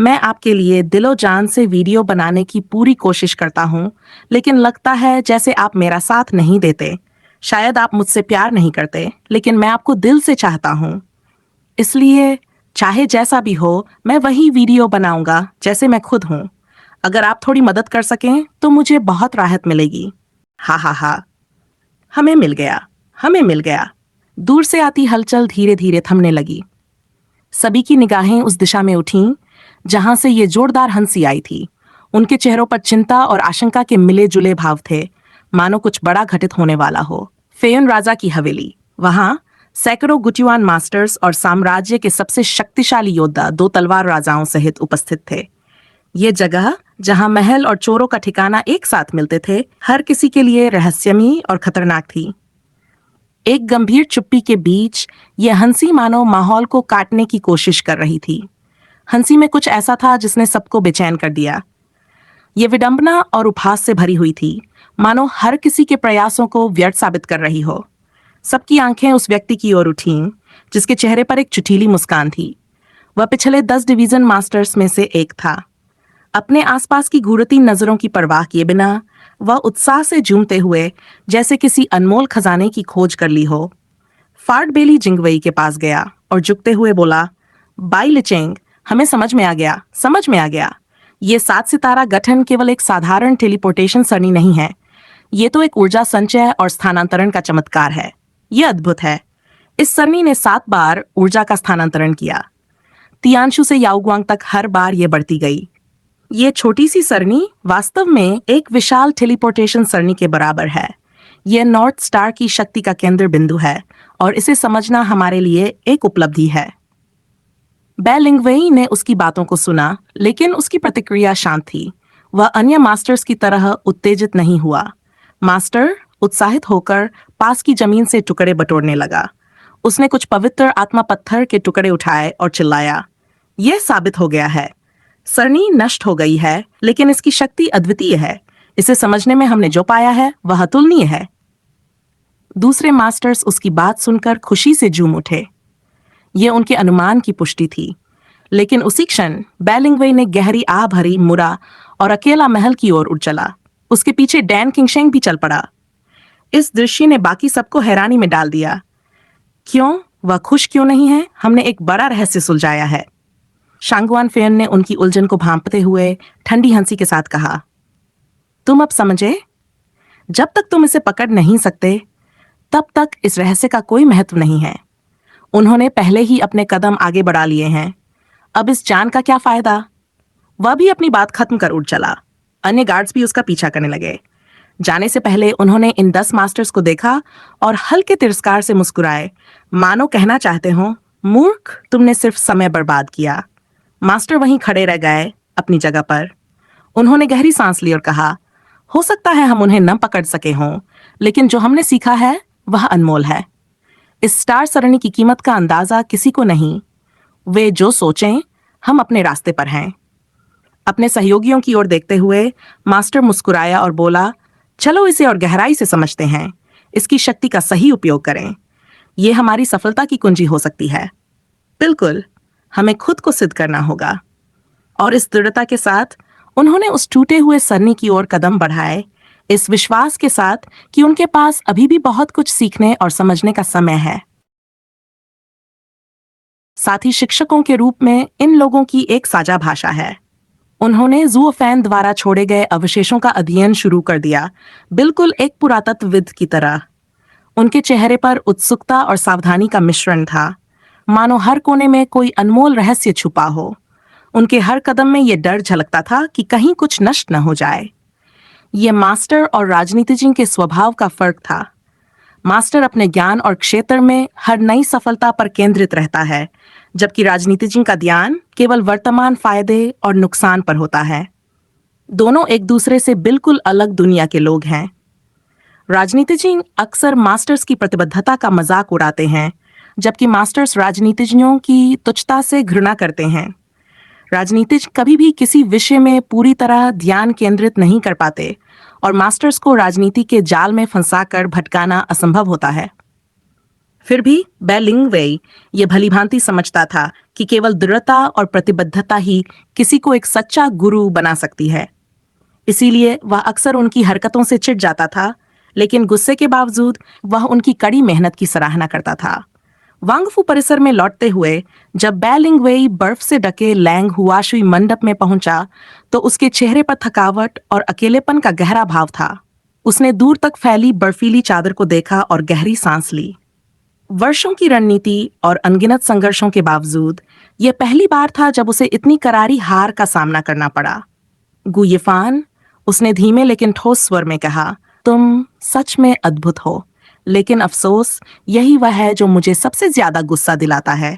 मैं आपके लिए दिलो जान से वीडियो बनाने की पूरी कोशिश करता हूँ, लेकिन लगता है जैसे आप मेरा साथ नहीं देते। शायद आप मुझसे प्यार नहीं करते, लेकिन मैं आपको दिल से चाहता हूँ। इसलिए चाहे जैसा भी हो, मैं वही वीडियो बनाऊंगा जैसे मैं खुद हूँ। अगर आप थोड़ी मदद कर सकें, तो मुझे बहुत राहत मिलेगी। हा हा हा। हमें मिल गया, हमें मिल गया। दूर से आती हलचल धीरे धीरे थमने लगी। सभी की निगाहें उस दिशा में उठीं जहां से ये जोरदार हंसी आई थी। उनके चेहरों पर चिंता और आशंका के मिले जुले भाव थे, मानो कुछ बड़ा घटित होने वाला हो। फेयुन राजा की हवेली। वहां सैकड़ों गुटिवान मास्टर्स और साम्राज्य के सबसे शक्तिशाली योद्धा दो तलवार राजाओं सहित उपस्थित थे। ये जगह, जहां महल और चोरों का ठिकाना एक साथ मिलते थे, हर किसी के लिए रहस्यमयी और खतरनाक थी। एक गंभीर चुप्पी के बीच यह हंसी मानो माहौल को काटने की कोशिश कर रही थी। हंसी में कुछ ऐसा था जिसने सबको बेचैन कर दिया। ये विडंबना और उपहास से भरी हुई थी, मानो हर किसी के प्रयासों को व्यर्थ साबित कर रही हो। सबकी आंखें उस व्यक्ति की ओर उठीं, जिसके चेहरे पर एक चुटीली मुस्कान थी। वह पिछले 10 डिवीजन मास्टर्स में से एक था। अपने आसपास की घूरती नजरों की परवाह किए बिना वह उत्साह से झूमते हुए जैसे किसी अनमोल खजाने की खोज कर ली हो। फार्ड बेली जिंगवई के पास गया और झुकते हुए बोला, बाई लिचेंग, हमें समझ में आ गया, समझ में आ गया। ये 7 सितारा गठन केवल एक साधारण टेलीपोर्टेशन सरणी नहीं है। ये तो एक ऊर्जा संचय और स्थानांतरण का चमत्कार है। ये अद्भुत है। इस सरणी ने 7 बार ऊर्जा का स्थानांतरण किया। तियानशु से याओगुआंग तक हर बार ये बढ़ती गई। ये छोटी सी सरणी वास्तव में एक विशाल टेलीपोर्टेशन सरणी के बराबर है। यह नॉर्थ स्टार की शक्ति का केंद्र बिंदु है और इसे समझना हमारे लिए एक उपलब्धि है। बैलिंगवेई ने उसकी बातों को सुना, लेकिन उसकी प्रतिक्रिया शांत थी। वह अन्य मास्टर्स की तरह उत्तेजित नहीं हुआ। मास्टर उत्साहित होकर पास की जमीन से टुकड़े बटोरने लगा। उसने कुछ पवित्र आत्मा पत्थर के टुकड़े उठाए और चिल्लाया, यह साबित हो गया है। सरणी नष्ट हो गई है, लेकिन इसकी शक्ति अद्वितीय है। इसे समझने में हमने जो पाया है वह अतुलनीय है। दूसरे मास्टर्स उसकी बात सुनकर खुशी से झूम उठे। यह उनके अनुमान की पुष्टि थी। लेकिन उसी क्षण बैलिंगवे ने गहरी आह भरी मुड़ा और अकेला महल की ओर उड़ चला। उसके पीछे डैन किंगशेंग भी चल पड़ा। इस दृश्य ने बाकी सबको हैरानी में डाल दिया। क्यों? वह खुश क्यों नहीं है? हमने एक बड़ा रहस्य सुलझाया है। शांगवान फेन ने उनकी उलझन को भांपते हुए ठंडी हंसी के साथ कहा, तुम अब समझे? जब तक तुम इसे पकड़ नहीं सकते, तब तक इस रहस्य का कोई महत्व नहीं है। उन्होंने पहले ही अपने कदम आगे बढ़ा लिए हैं। अब इस जान का क्या फायदा? वह भी अपनी बात खत्म कर उड़ चला। अन्य गार्ड्स भी उसका पीछा करने लगे। जाने से पहले उन्होंने इन 10 मास्टर्स को देखा और हल्के तिरस्कार से मुस्कुराए, मानो कहना चाहते हो, मूर्ख, तुमने सिर्फ समय बर्बाद किया। मास्टर वहीं खड़े रह गए अपनी जगह पर। उन्होंने गहरी सांस ली और कहा, हो सकता है हम उन्हें न पकड़ सके हों, लेकिन जो हमने सीखा है वह अनमोल है। इस स्टार सरणी की कीमत का अंदाजा किसी को नहीं। वे जो सोचें, हम अपने रास्ते पर हैं। अपने सहयोगियों की ओर देखते हुए मास्टर मुस्कुराया और बोला, चलो इसे और गहराई से समझते हैं। इसकी शक्ति का सही उपयोग करें। यह हमारी सफलता की कुंजी हो सकती है। बिल्कुल, हमें खुद को सिद्ध करना होगा। और इस दृढ़ता के साथ उन्होंने उस टूटे हुए सरनी की ओर कदम बढ़ाए, इस विश्वास के साथ कि उनके पास अभी भी बहुत कुछ सीखने और समझने का समय है। साथ ही शिक्षकों के रूप में इन लोगों की एक साझा भाषा है। उन्होंने ज़ुओफैन द्वारा छोड़े गए अवशेषों का अध्ययन शुरू कर दिया, बिल्कुल एक पुरातत्वविद की तरह। उनके चेहरे पर उत्सुकता और सावधानी का मिश्रण था, मानो हर कोने में कोई अनमोल रहस्य छुपा हो। उनके हर कदम में ये डर झलकता था कि कहीं कुछ नष्ट न हो जाए। ये मास्टर और राजनीतिज्ञ के स्वभाव का फर्क था। मास्टर अपने ज्ञान और क्षेत्र में हर नई सफलता पर केंद्रित रहता है, जबकि राजनीतिज्ञ का ध्यान केवल वर्तमान फायदे और नुकसान पर होता है। दोनों एक दूसरे से बिल्कुल अलग दुनिया के लोग हैं। राजनीतिज्ञ अक्सर मास्टर्स की प्रतिबद्धता का मजाक उड़ाते हैं, जबकि मास्टर्स राजनीतिज्ञों की तुच्छता से घृणा करते हैं। राजनीतिज्ञ कभी भी किसी विषय में पूरी तरह ध्यान केंद्रित नहीं कर पाते और मास्टर्स को राजनीति के जाल में फंसाकर भटकाना असंभव होता है। फिर भी बैलिंगवे ये भलीभांति समझता था कि केवल दृढ़ता और प्रतिबद्धता ही किसी को एक सच्चा गुरु बना सकती है। इसीलिए वह अक्सर उनकी हरकतों से चिढ़ जाता था, लेकिन गुस्से के बावजूद वह उनकी कड़ी मेहनत की सराहना करता था। वांगफू परिसर में लौटते हुए जब बैलिंगवेई बर्फ से ढके लैंग हुआशुई मंडप में पहुंचा तो उसके चेहरे पर थकावट और अकेलेपन का गहरा भाव था। उसने दूर तक फैली बर्फीली चादर को देखा और गहरी सांस ली। वर्षों की रणनीति और अनगिनत संघर्षों के बावजूद यह पहली बार था जब उसे इतनी करारी हार का सामना करना पड़ा। गुयफान, उसने धीमे लेकिन ठोस स्वर में कहा, तुम सच में अद्भुत हो, लेकिन अफसोस यही वह है जो मुझे सबसे ज्यादा गुस्सा दिलाता है।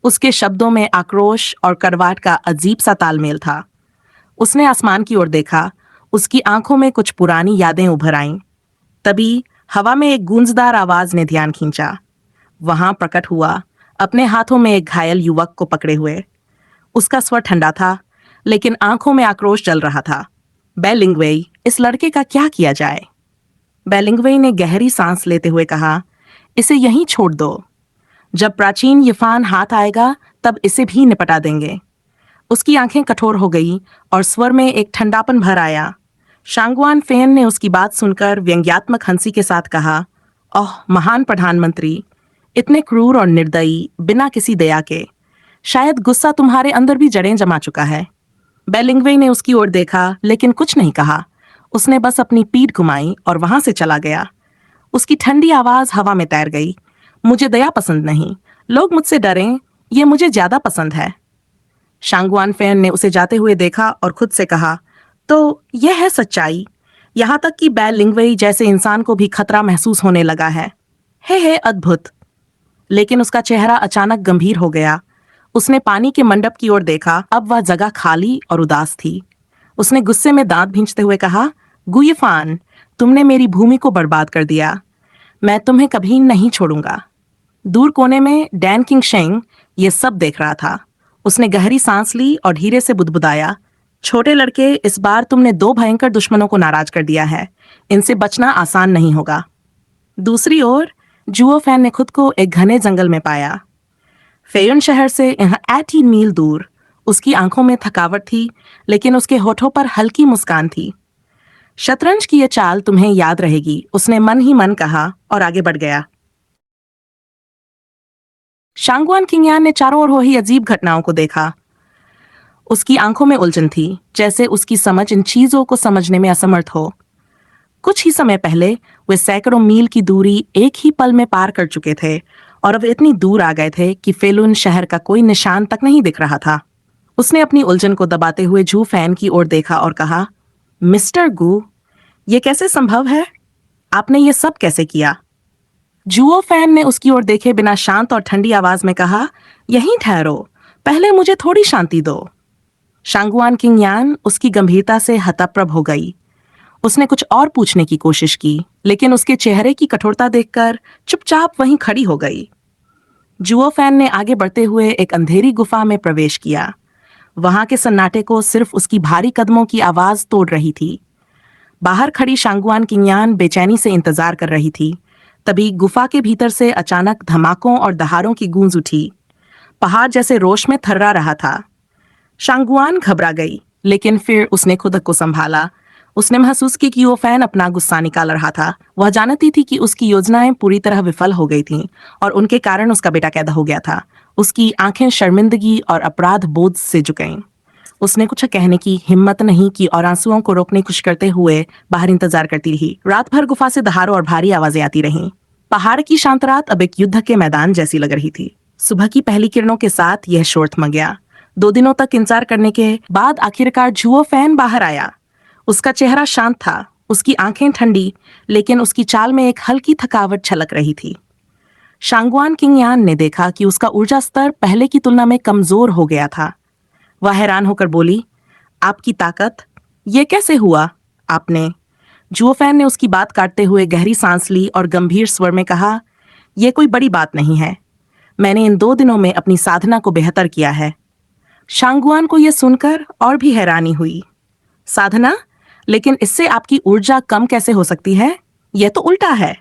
उसके शब्दों में आक्रोश और कड़वाहट का अजीब सा तालमेल था। उसने आसमान की ओर देखा, उसकी आंखों में कुछ पुरानी यादें उभर आईं। तभी हवा में एक गूंजदार आवाज ने ध्यान खींचा। वहां प्रकट हुआ, अपने हाथों में एक घायल युवक को पकड़े हुए। उसका स्वर ठंडा था, लेकिन आंखों में आक्रोश जल रहा था। बैलिंगवेई, इस लड़के का क्या किया जाए? बैलिंगवेई ने गहरी सांस लेते हुए कहा, इसे यहीं छोड़ दो। जब प्राचीन यफान हाथ आएगा तब इसे भी निपटा देंगे। उसकी आंखें कठोर हो गई और स्वर में एक ठंडापन भर आया। शांगवान फेन ने उसकी बात सुनकर व्यंग्यात्मक हंसी के साथ कहा, ओह महान प्रधानमंत्री, इतने क्रूर और निर्दयी, बिना किसी दया के। शायद गुस्सा तुम्हारे अंदर भी जड़ें जमा चुका है। बैलिंगवे ने उसकी ओर देखा, लेकिन कुछ नहीं कहा। उसने बस अपनी पीठ घुमाई और वहां से चला गया। उसकी ठंडी आवाज हवा में तैर गई, मुझे दया पसंद नहीं, लोग मुझसे डरें, ये मुझे ज्यादा पसंद है। शांगवान फेन ने उसे जाते हुए देखा और खुद से कहा, तो यह है सच्चाई। यहां तक कि बैलिंगवेई जैसे इंसान को भी खतरा महसूस होने लगा है। हे अद्भुत। लेकिन उसका चेहरा अचानक गंभीर हो गया। उसने पानी के मंडप की ओर देखा, अब वह जगह खाली और उदास थी। उसने गुस्से में दांत भींचते हुए कहा, गुयफान, तुमने मेरी भूमि को बर्बाद कर दिया। मैं तुम्हें कभी नहीं छोड़ूंगा। दूर कोने में डैन किंग शेंग ये सब देख रहा था। उसने गहरी सांस ली और धीरे से बुदबुदाया, छोटे लड़के, इस बार तुमने 2 भयंकर दुश्मनों को नाराज कर दिया है। इनसे बचना आसान नहीं होगा। दूसरी ओर जुओ फैन ने खुद को एक घने जंगल में पाया। फेयुन शहर से यहाँ 18 मील दूर। उसकी आंखों में थकावट थी, लेकिन उसके होठों पर हल्की मुस्कान थी। शतरंज की यह चाल तुम्हें याद रहेगी, उसने मन ही मन कहा और आगे बढ़ गया। शांगवान किंगयान ने चारों ओर हो रही अजीब घटनाओं को देखा। उसकी आंखों में उलझन थी, जैसे उसकी समझ इन चीजों को समझने में असमर्थ हो। कुछ ही समय पहले वे सैकड़ों मील की दूरी एक ही पल में पार कर चुके थे और अब इतनी दूर आ गए थे कि फेलुन शहर का कोई निशान तक नहीं दिख रहा था। उसने अपनी उलझन को दबाते हुए जू फैन की ओर देखा और कहा, मिस्टर गू, ये कैसे संभव है? आपने ये सब कैसे किया? जुओ फैन ने उसकी ओर देखे बिना शांत और ठंडी आवाज में कहा, यहीं ठहरो, पहले मुझे थोड़ी शांति दो। शांगवान किंगयान उसकी गंभीरता से हतप्रभ हो गई। उसने कुछ और पूछने की कोशिश की, लेकिन उसके चेहरे की कठोरता देखकर चुपचाप वहीं खड़ी हो गई। जुओ फैन ने आगे बढ़ते हुए एक अंधेरी गुफा में प्रवेश किया। वहां के सन्नाटे को सिर्फ उसकी भारी कदमों की आवाज तोड़ रही थी। बाहर खड़ी शांगवान किंगयान बेचैनी से इंतजार कर रही थी। तभी गुफा के भीतर से अचानक धमाकों और दहाड़ों की गूंज उठी। पहाड़ जैसे रोश में थर्रा रहा था। शांगवान घबरा गई, लेकिन फिर उसने खुद को संभाला। उसने महसूस की कि वो फैन अपना गुस्सा निकाल रहा था। वह जानती थी कि उसकी योजनाएं पूरी तरह विफल हो गई थीं और उनके कारण उसका बेटा कैद हो गया था। उसकी आंखें शर्मिंदगी और अपराध बोध से झुक गईं। उसने कुछ कहने की हिम्मत नहीं की और आंसुओं को रोकने की कोशिश करते हुए बाहर इंतजार करती रही। रात भर गुफा से दहाड़ों और भारी आवाजें आती रहीं। पहाड़ की शांत रात अब एक युद्ध के मैदान जैसी लग रही थी। सुबह की पहली किरणों के साथ यह शोर थम गया। 2 दिनों तक इंतजार करने के बाद आखिरकार जुओ फैन बाहर आया। उसका चेहरा शांत था, उसकी आंखें ठंडी, लेकिन उसकी चाल में एक हल्की थकावट छलक रही थी। शांगवान किंगयान ने देखा कि उसका ऊर्जा स्तर पहले की तुलना में कमजोर हो गया था। वह हैरान होकर बोली, आपकी ताकत, ये कैसे हुआ? आपने? जुओ फैन ने उसकी बात काटते हुए गहरी सांस ली और गंभीर स्वर में कहा, यह कोई बड़ी बात नहीं है। मैंने इन 2 दिनों में अपनी साधना को बेहतर किया है। शांगवान को यह सुनकर और भी हैरानी हुई। साधना? लेकिन इससे आपकी ऊर्जा कम कैसे हो सकती है? यह तो उल्टा है।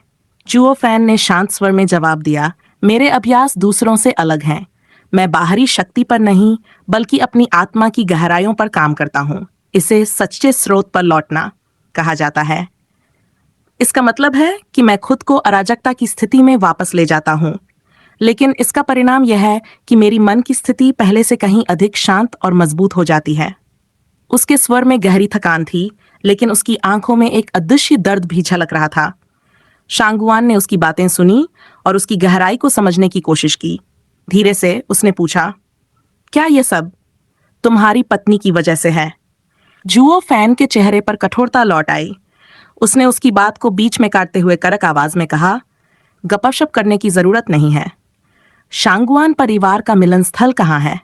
जुओ फैन ने शांत स्वर में जवाब दिया, मेरे अभ्यास दूसरों से अलग हैं। मैं बाहरी शक्ति पर नहीं बल्कि अपनी आत्मा की गहराइयों पर काम करता हूँ। इसे सच्चे स्रोत पर लौटना कहा जाता है। इसका मतलब है कि मैं खुद को अराजकता की स्थिति में वापस ले जाता हूँ, लेकिन इसका परिणाम यह है कि मेरी मन की स्थिति पहले से कहीं अधिक शांत और मजबूत हो जाती है। उसके स्वर में गहरी थकान थी, लेकिन उसकी आंखों में एक अदृश्य दर्द भी झलक रहा था। शांगुआन ने उसकी बातें सुनी और उसकी गहराई को समझने की कोशिश की। धीरे से उसने पूछा, क्या ये सब तुम्हारी पत्नी की वजह से है? जुओ फैन के चेहरे पर कठोरता लौट आई। उसने उसकी बात को बीच में काटते हुए कड़क आवाज में कहा, गपशप करने की जरूरत नहीं है। शांगुआन परिवार का मिलन स्थल कहाँ है?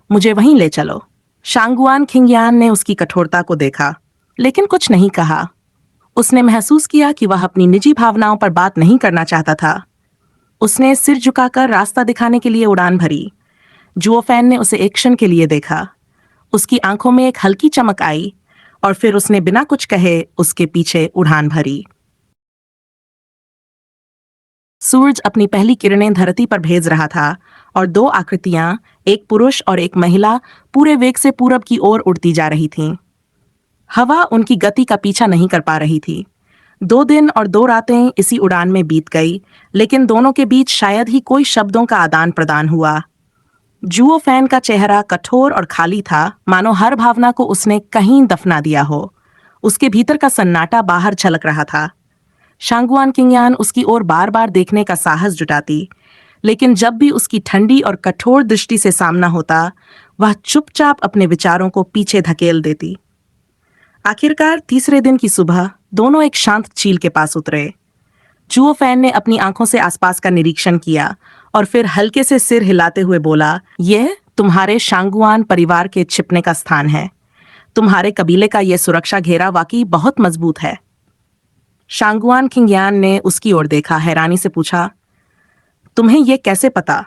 मुझे वहीं ले चलो। शांगुआन खिंगयान ने उसकी कठोरता को देखा, लेकिन कुछ नहीं कहा। उसने महसूस किया कि वह अपनी निजी भावनाओं पर बात नहीं करना चाहता था। उसने सिर झुकाकर रास्ता दिखाने के लिए उड़ान भरी। जुओ फैन ने उसे एक क्षण के लिए देखा। उसकी आंखों में एक हल्की चमक आई और फिर उसने बिना कुछ कहे उसके पीछे उड़ान भरी। सूरज अपनी पहली किरणें धरती पर भेज रहा था और दो आकृतियां, एक पुरुष और एक महिला, पूरे वेग से पूरब की ओर उड़ती जा रही थीं। हवा उनकी गति का पीछा नहीं कर पा रही थी। 2 दिन और 2 रातें इसी उड़ान में बीत गई, लेकिन दोनों के बीच शायद ही कोई शब्दों का आदान प्रदान हुआ। जुओ फैन का चेहरा कठोर और खाली था, मानो हर भावना को उसने कहीं दफना दिया हो। उसके भीतर का सन्नाटा बाहर झलक रहा था। शांगुआन किंगयान उसकी ओर बार बार देखने का साहस जुटाती, लेकिन जब भी उसकी ठंडी और कठोर दृष्टि से सामना होता, वह चुपचाप अपने विचारों को पीछे धकेल देती। आखिरकार तीसरे दिन की सुबह दोनों एक शांत झील के पास उतरे। जुओ फैन ने अपनी आंखों से आसपास का निरीक्षण किया और फिर हल्के से सिर हिलाते हुए बोला, यह तुम्हारे शांगुआन परिवार के छिपने का स्थान है। तुम्हारे कबीले का यह सुरक्षा घेरा वाकई बहुत मजबूत है। शांगुआन खिंगयान ने उसकी ओर देखा, हैरानी से पूछा, तुम्हें यह कैसे पता?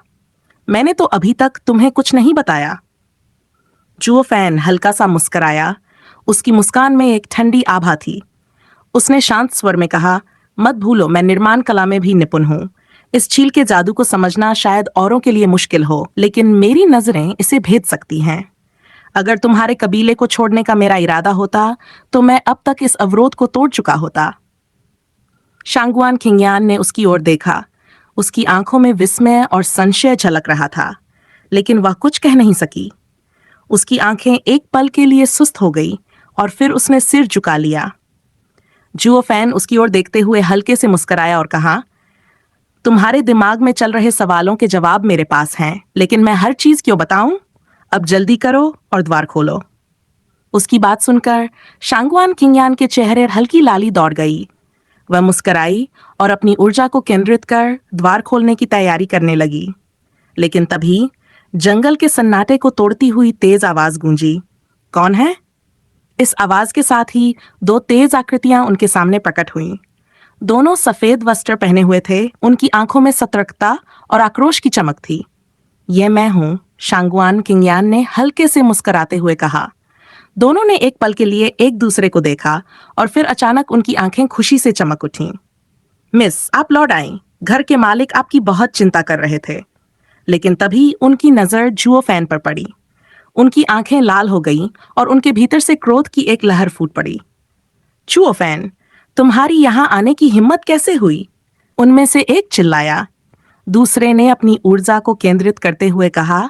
मैंने तो अभी तक तुम्हें कुछ नहीं बताया। जुओ फैन हल्का सा मुस्कराया। उसकी मुस्कान में एक ठंडी आभा थी। उसने शांत स्वर में कहा, मत भूलो, मैं निर्माण कला में भी निपुण हूँ। इस झील के जादू को समझना शायद औरों के लिए मुश्किल हो, लेकिन मेरी नजरें इसे भेद सकती हैं। अगर तुम्हारे कबीले को छोड़ने का मेरा इरादा होता, तो मैं अब तक इस अवरोध को तोड़ चुका होता। शांगुआन खिंगयान ने उसकी ओर देखा। उसकी आंखों में विस्मय और संशय झलक रहा था, लेकिन वह कुछ कह नहीं सकी। उसकी आंखें एक पल के लिए सुस्त हो गई और फिर उसने सिर झुका लिया। जुओ फैन उसकी ओर देखते हुए हल्के से मुस्कुराया और कहा, तुम्हारे दिमाग में चल रहे सवालों के जवाब मेरे पास हैं, लेकिन मैं हर चीज क्यों बताऊं? अब जल्दी करो और द्वार खोलो। उसकी बात सुनकर शांगुआन किंगयान के चेहरे हल्की लाली दौड़ गई। वह मुस्कुराई और अपनी ऊर्जा को केंद्रित कर द्वार खोलने की तैयारी करने लगी। लेकिन तभी जंगल के सन्नाटे को तोड़ती हुई तेज आवाज गूंजी। कौन है? इस आवाज के साथ ही 2 तेज आकृतियां उनके सामने प्रकट हुईं। दोनों सफेद वस्त्र पहने हुए थे। उनकी आंखों में सतर्कता और आक्रोश की चमक थी। यह मैं हूं, शांगुआन किंगयान ने हल्के से मुस्कुराते हुए कहा। दोनों ने एक पल के लिए एक दूसरे को देखा और फिर अचानक उनकी आंखें खुशी से चमक उठीं। मिस, आप लौट आईं। घर के मालिक आपकी बहुत चिंता कर रहे थे। लेकिन तभी उनकी नजर जुओ फैन पर पड़ी। उनकी आंखें लाल हो गईं और उनके भीतर से क्रोध की एक लहर फूट पड़ी। जुओ फैन, तुम्हारी यहां आने की हिम्मत कैसे हुई? उनमें से एक चिल्लाया। दूसरे ने अपनी ऊर्जा को केंद्रित करते हुए कहा,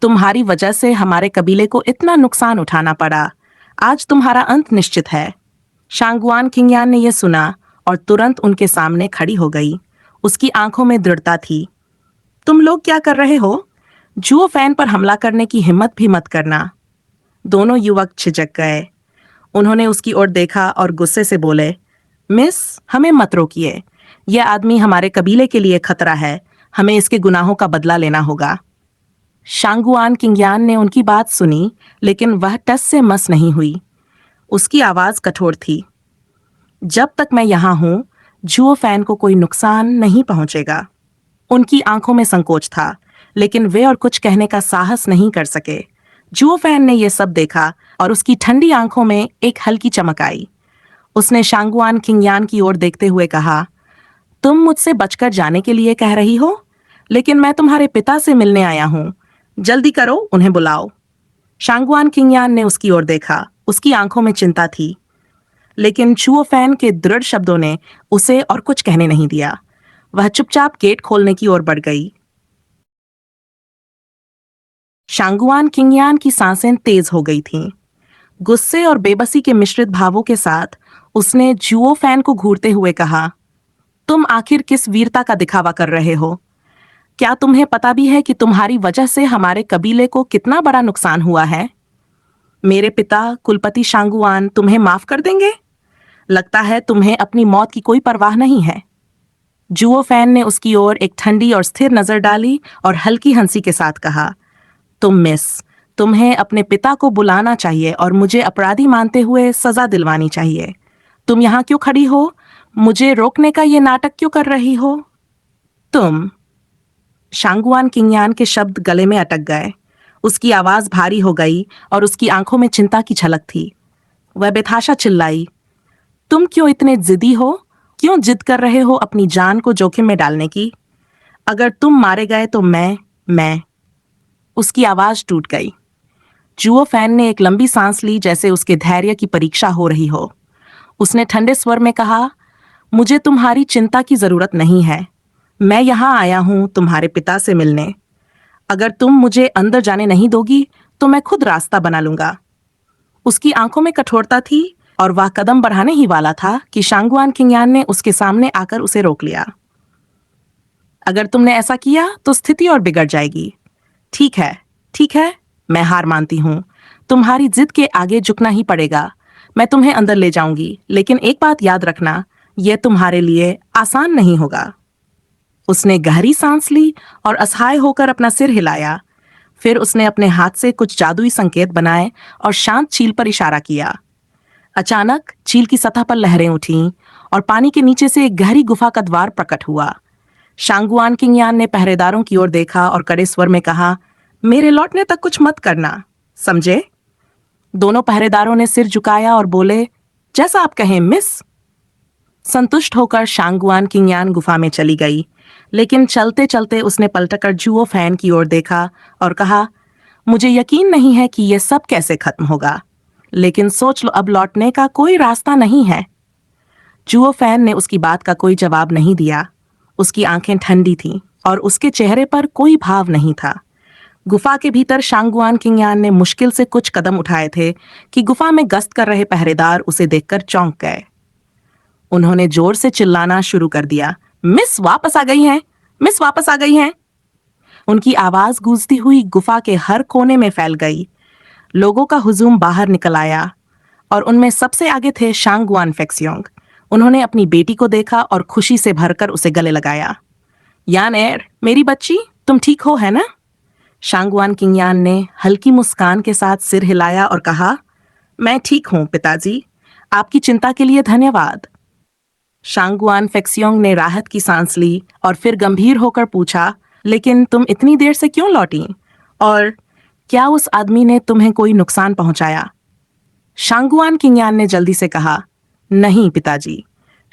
तुम्हारी वजह से हमारे कबीले को इतना नुकसान उठाना पड़ा। आज तुम्हारा अंत निश्चित है। शांगुआन किंगयान ने यह सुना और तुरंत उनके सामने खड़ी हो गई। उसकी आंखों में दृढ़ता थी। तुम लोग क्या कर रहे हो? जुओ फैन पर हमला करने की हिम्मत भी मत करना। दोनों युवक झिझक गए। उन्होंने उसकी ओर देखा और गुस्से से बोले, मिस, हमें मत रोकिए। यह आदमी हमारे कबीले के लिए खतरा है। हमें इसके गुनाहों का बदला लेना होगा। शांगुआन किंगयान ने उनकी बात सुनी, लेकिन वह टस से मस नहीं हुई। उसकी आवाज कठोर थी। जब तक मैं यहां हूं, जुओ फैन को कोई नुकसान नहीं पहुंचेगा। उनकी आंखों में संकोच था, लेकिन वे और कुछ कहने का साहस नहीं कर सके। जुओ फैन ने यह सब देखा और उसकी ठंडी आंखों में एक हल्की चमक आई। उसने शांगुआन किंगयान की ओर देखते हुए कहा, तुम मुझसे बचकर जाने के लिए कह रही हो, लेकिन मैं तुम्हारे पिता से मिलने आया हूं। जल्दी करो, उन्हें बुलाओ। शांगवान किंगयान ने उसकी ओर देखा। उसकी आंखों में चिंता थी, लेकिन चुओ फैन के दृढ़ शब्दों ने उसे और कुछ कहने नहीं दिया। वह चुपचाप गेट खोलने की ओर बढ़ गई। शांगुआन किंगयान की सांसें तेज हो गई थीं। गुस्से और बेबसी के मिश्रित भावों के साथ उसने जुओ फैन को घूरते हुए कहा, तुम आखिर किस वीरता का दिखावा कर रहे हो? क्या तुम्हें पता भी है कि तुम्हारी वजह से हमारे कबीले को कितना बड़ा नुकसान हुआ है? मेरे पिता कुलपति शांगुआन तुम्हें माफ कर देंगे? लगता है तुम्हें अपनी मौत की कोई परवाह नहीं है। जुओ फैन ने उसकी ओर एक ठंडी और स्थिर नजर डाली और हल्की हंसी के साथ कहा, तुम मिस, तुम्हें अपने पिता को बुलाना चाहिए और मुझे अपराधी मानते हुए सजा दिलवानी चाहिए। तुम यहाँ क्यों खड़ी हो? मुझे रोकने का ये नाटक क्यों कर रही हो? तुम। शांगुआन किंगयान के शब्द गले में अटक गए। उसकी आवाज भारी हो गई और उसकी आंखों में चिंता की झलक थी। वह बेतहाशा चिल्लाई, तुम क्यों इतने जिद्दी हो? क्यों जिद कर रहे हो अपनी जान को जोखिम में डालने की? अगर तुम मारे गए तो मैं। उसकी आवाज टूट गई। जुओ फैन ने एक लंबी सांस ली, जैसे उसके धैर्य की परीक्षा हो रही हो। उसने ठंडे स्वर में कहा, मुझे तुम्हारी चिंता की जरूरत नहीं है। मैं यहां आया हूं तुम्हारे पिता से मिलने। अगर तुम मुझे अंदर जाने नहीं दोगी तो मैं खुद रास्ता बना लूंगा। उसकी आंखों में कठोरता थी और वह कदम बढ़ाने ही वाला था कि शांगुआन किंगयान ने उसके सामने आकर उसे रोक लिया। अगर तुमने ऐसा किया तो स्थिति और बिगड़ जाएगी। ठीक है, मैं हार मानती हूं। तुम्हारी जिद के आगे झुकना ही पड़ेगा। मैं तुम्हें अंदर ले जाऊंगी, लेकिन एक बात याद रखना, यह तुम्हारे लिए आसान नहीं होगा। उसने गहरी सांस ली और असहाय होकर अपना सिर हिलाया। फिर उसने अपने हाथ से कुछ जादुई संकेत बनाए और शांत चील पर इशारा किया। अचानक चील की सतह पर लहरें उठीं और पानी के नीचे से एक गहरी गुफा का द्वार प्रकट हुआ। शांगुआन किंगयान ने पहरेदारों की ओर देखा और कड़े स्वर में कहा, मेरे लौटने तक कुछ मत करना, समझे? दोनों पहरेदारों ने सिर झुकाया और बोले, जैसा आप कहें मिस। संतुष्ट होकर शांगुआन किंगयान गुफा में चली गई, लेकिन चलते चलते उसने पलटकर जुओ फैन की ओर देखा और कहा, मुझे यकीन नहीं है कि यह सब कैसे खत्म होगा, लेकिन सोच लो, अब लौटने का कोई रास्ता नहीं है। जुओ फैन ने उसकी बात का कोई जवाब नहीं दिया। उसकी आंखें ठंडी थीं और उसके चेहरे पर कोई भाव नहीं था। गुफा के भीतर शांगुआन किंगयान ने मुश्किल से कुछ कदम उठाए थे कि गुफा में गश्त कर रहे पहरेदार उसे देखकर चौंक गए। उन्होंने जोर से चिल्लाना शुरू कर दिया, मिस वापस आ गई हैं, मिस वापस आ गई हैं। उनकी आवाज गूंजती हुई गुफा के हर कोने में फैल गई। लोगों का हुजूम बाहर निकल आया और उनमें सबसे आगे थे शांगुआन फेक्सियोंग। उन्होंने अपनी बेटी को देखा और खुशी से भरकर उसे गले लगाया। यान एर, मेरी बच्ची, तुम ठीक हो, है ना? शांगुआन किंगयान ने हल्की मुस्कान के साथ सिर हिलाया और कहा, मैं ठीक हूं पिताजी, आपकी चिंता के लिए धन्यवाद। शांगुआन फेक्सियोंग ने राहत की सांस ली और फिर गंभीर होकर पूछा, लेकिन तुम इतनी देर से क्यों लौटी? और क्या उस आदमी ने तुम्हें कोई नुकसान पहुंचाया? शांगुआन किंगयान ने जल्दी से कहा, नहीं पिताजी,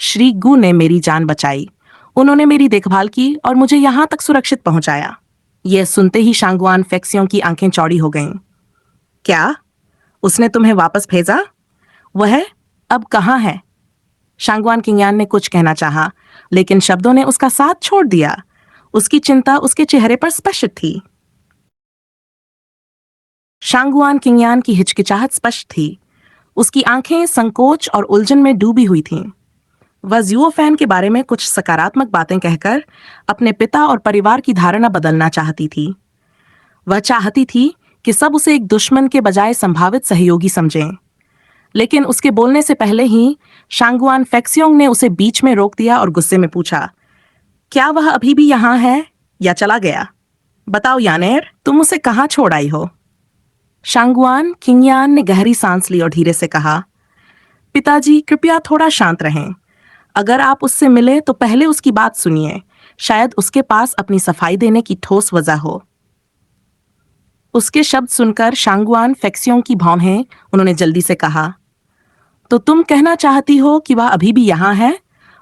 श्री गु ने मेरी जान बचाई। उन्होंने मेरी देखभाल की और मुझे यहां तक सुरक्षित पहुंचाया। यह सुनते ही शांगुआन फेक्सियों की आंखें चौड़ी हो गईं। क्या? उसने तुम्हें वापस भेजा? वह अब कहाँ है? शांगुआन किंगयान ने कुछ कहना चाहा, लेकिन शब्दों ने उसका साथ छोड़ दिया। उसकी चिंता उसके चेहरे पर स्पष्ट थी। शांगुआन किंगयान की हिचकिचाहट स्पष्ट थी। उसकी आंखें संकोच और उलझन में डूबी हुई थीं। वह जुओ फैन के बारे में कुछ सकारात्मक बातें कहकर अपने पिता और परिवार की धारणा बदलना चाहती थी। वह चाहती थी कि सब उसे एक दुश्मन के बजाय संभावित सहयोगी समझें। लेकिन उसके बोलने से पहले ही शांगुआन फेक्सियोंग ने उसे बीच में रोक दिया और गुस्से में पूछा, क्या वह अभी भी यहाँ है या चला गया? बताओ यानेर, तुम उसे कहाँ छोड़ आई हो? शांगुआन किंगयान ने गहरी सांस ली और धीरे से कहा, पिताजी कृपया थोड़ा शांत रहें। अगर आप उससे मिले तो पहले उसकी बात सुनिए। शायद उसके पास अपनी सफाई देने की ठोस वजह हो। उसके शब्द सुनकर शांगुआन फेक्सियोंग की भौहें उन्होंने जल्दी से कहा, तो तुम कहना चाहती हो कि वह अभी भी यहाँ है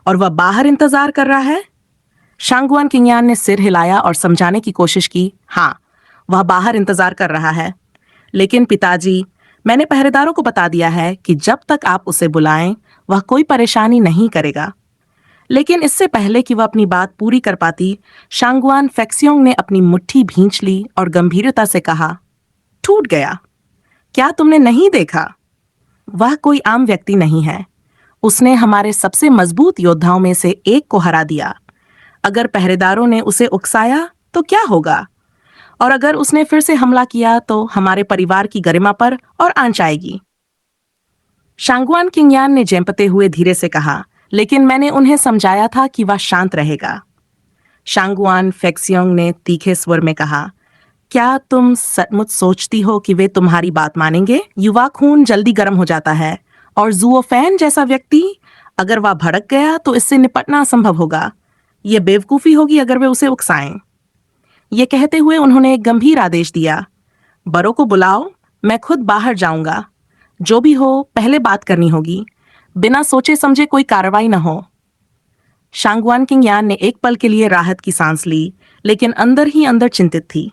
और वह बाहर इंतजार कर रहा है? शांगुआन किंगयान ने सिर हिलाया और समझाने की कोशिश की, हाँ, वह बाहर इंतजार कर रहा है। लेकिन पिताजी, मैंने पहरेदारों को बता दिया है कि जब तक आप उसे बुलाएं, वह कोई परेशानी नहीं करेगा। लेकिन इससे पहले कि वह अपनी बात पूरी कर पाती, शांगुआन फेक्सियोंग ने अपनी मुट्ठी भींच ली और गंभीरता से कहा, टूट गया। क्या तुमने नहीं देखा? वह कोई आम व्यक्ति नहीं है। उसने हमारे सबसे मजबूत योद्धाओं में से एक को हरा दिया। अगर पहरेदारों ने उसे उकसाया तो क्या होगा? और अगर उसने फिर से हमला किया तो हमारे परिवार की गरिमा पर और आंच आएगी। शांगुआन किंगयान ने जेंपते हुए धीरे से कहा, लेकिन मैंने उन्हें समझाया था कि वह शांत रहेगा। शांगुआन फेक्सियोंग ने तीखे स्वर में कहा, क्या तुम सचमुच सोचती हो कि वे तुम्हारी बात मानेंगे? युवा खून जल्दी गर्म हो जाता है, और जुओ फैन जैसा व्यक्ति, अगर वह भड़क गया तो इससे निपटना असंभव होगा। यह बेवकूफी होगी अगर वे उसे उकसाएं। ये कहते हुए उन्होंने एक गंभीर आदेश दिया, बड़ों को बुलाओ, मैं खुद बाहर जाऊंगा। जो भी हो, पहले बात करनी होगी, बिना सोचे समझे कोई कार्रवाई न हो। शांगुआन किंगयान ने एक पल के लिए राहत की सांस ली, लेकिन अंदर ही अंदर चिंतित थी।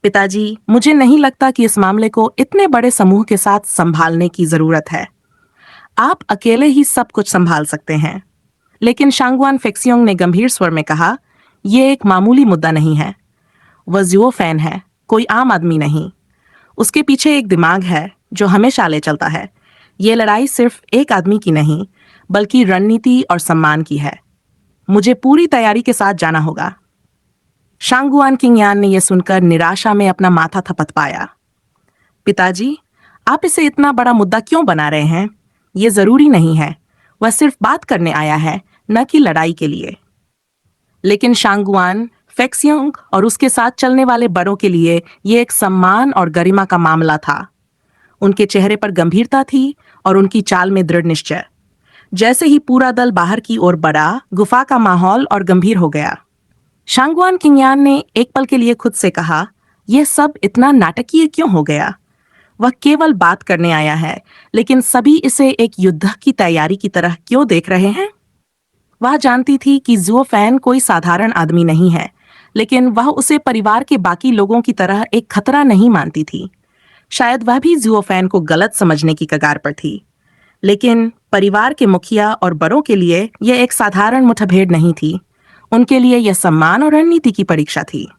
पिताजी, मुझे नहीं लगता कि इस मामले को इतने बड़े समूह के साथ संभालने की जरूरत है। आप अकेले ही सब कुछ संभाल सकते हैं। लेकिन शांगुआन फेक्सियोंग ने गंभीर स्वर में कहा, यह एक मामूली मुद्दा नहीं है। वह जुओ फैन है, कोई आम आदमी नहीं। उसके पीछे एक दिमाग है जो हमेशा ले चलता है। ये लड़ाई सिर्फ एक आदमी की नहीं, बल्कि रणनीति और सम्मान की है। मुझे पूरी तैयारी के साथ जाना होगा। शांगुआन किंगयान ने यह सुनकर निराशा में अपना माथा थपथपाया। पिताजी, आप इसे इतना बड़ा मुद्दा क्यों बना रहे हैं? यह जरूरी नहीं है। वह सिर्फ बात करने आया है, न कि लड़ाई के लिए। लेकिन शांगुआन फेक्सियोंग और उसके साथ चलने वाले बड़ों के लिए यह एक सम्मान और गरिमा का मामला था। उनके चेहरे पर गंभीरता थी और उनकी चाल में दृढ़ निश्चय। जैसे ही पूरा दल बाहर की ओर बढ़ा, गुफा का माहौल और गंभीर हो गया। शांगुआन किंगयान ने एक पल के लिए खुद से कहा, यह सब इतना नाटकीय क्यों हो गया? वह केवल बात करने आया है, लेकिन सभी इसे एक युद्ध की तैयारी की तरह क्यों देख रहे हैं? वह जानती थी कि जुओ फैन कोई साधारण आदमी नहीं है, लेकिन वह उसे परिवार के बाकी लोगों की तरह एक खतरा नहीं मानती थी। शायद वह भी जुओ फैन को गलत समझने की कगार पर थी। लेकिन परिवार के मुखिया और बड़ों के लिए यह एक साधारण मुठभेड़ नहीं थी। उनके लिए यह सम्मान और रणनीति की परीक्षा थी।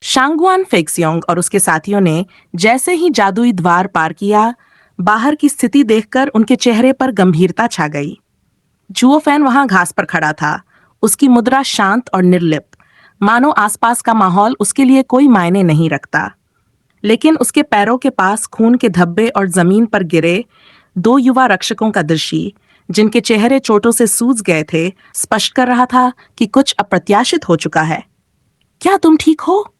शांगुआन फेक्सियोंग और उसके साथियों ने जैसे ही जादुई द्वार पार किया, बाहर की स्थिति देखकर उनके चेहरे पर गंभीरता छा गई। जुओ फैन वहां घास पर खड़ा था, उसकी मुद्रा शांत और निर्लिप्त, मानो आसपास का माहौल उसके लिए कोई मायने नहीं रखता। लेकिन उसके पैरों के पास खून के धब्बे और जमीन पर गिरे दो युवा रक्षकों का दृश्य, जिनके चेहरे चोटों से सूज गए थे, स्पष्ट कर रहा था कि कुछ अप्रत्याशित हो चुका है। क्या तुम ठीक हो?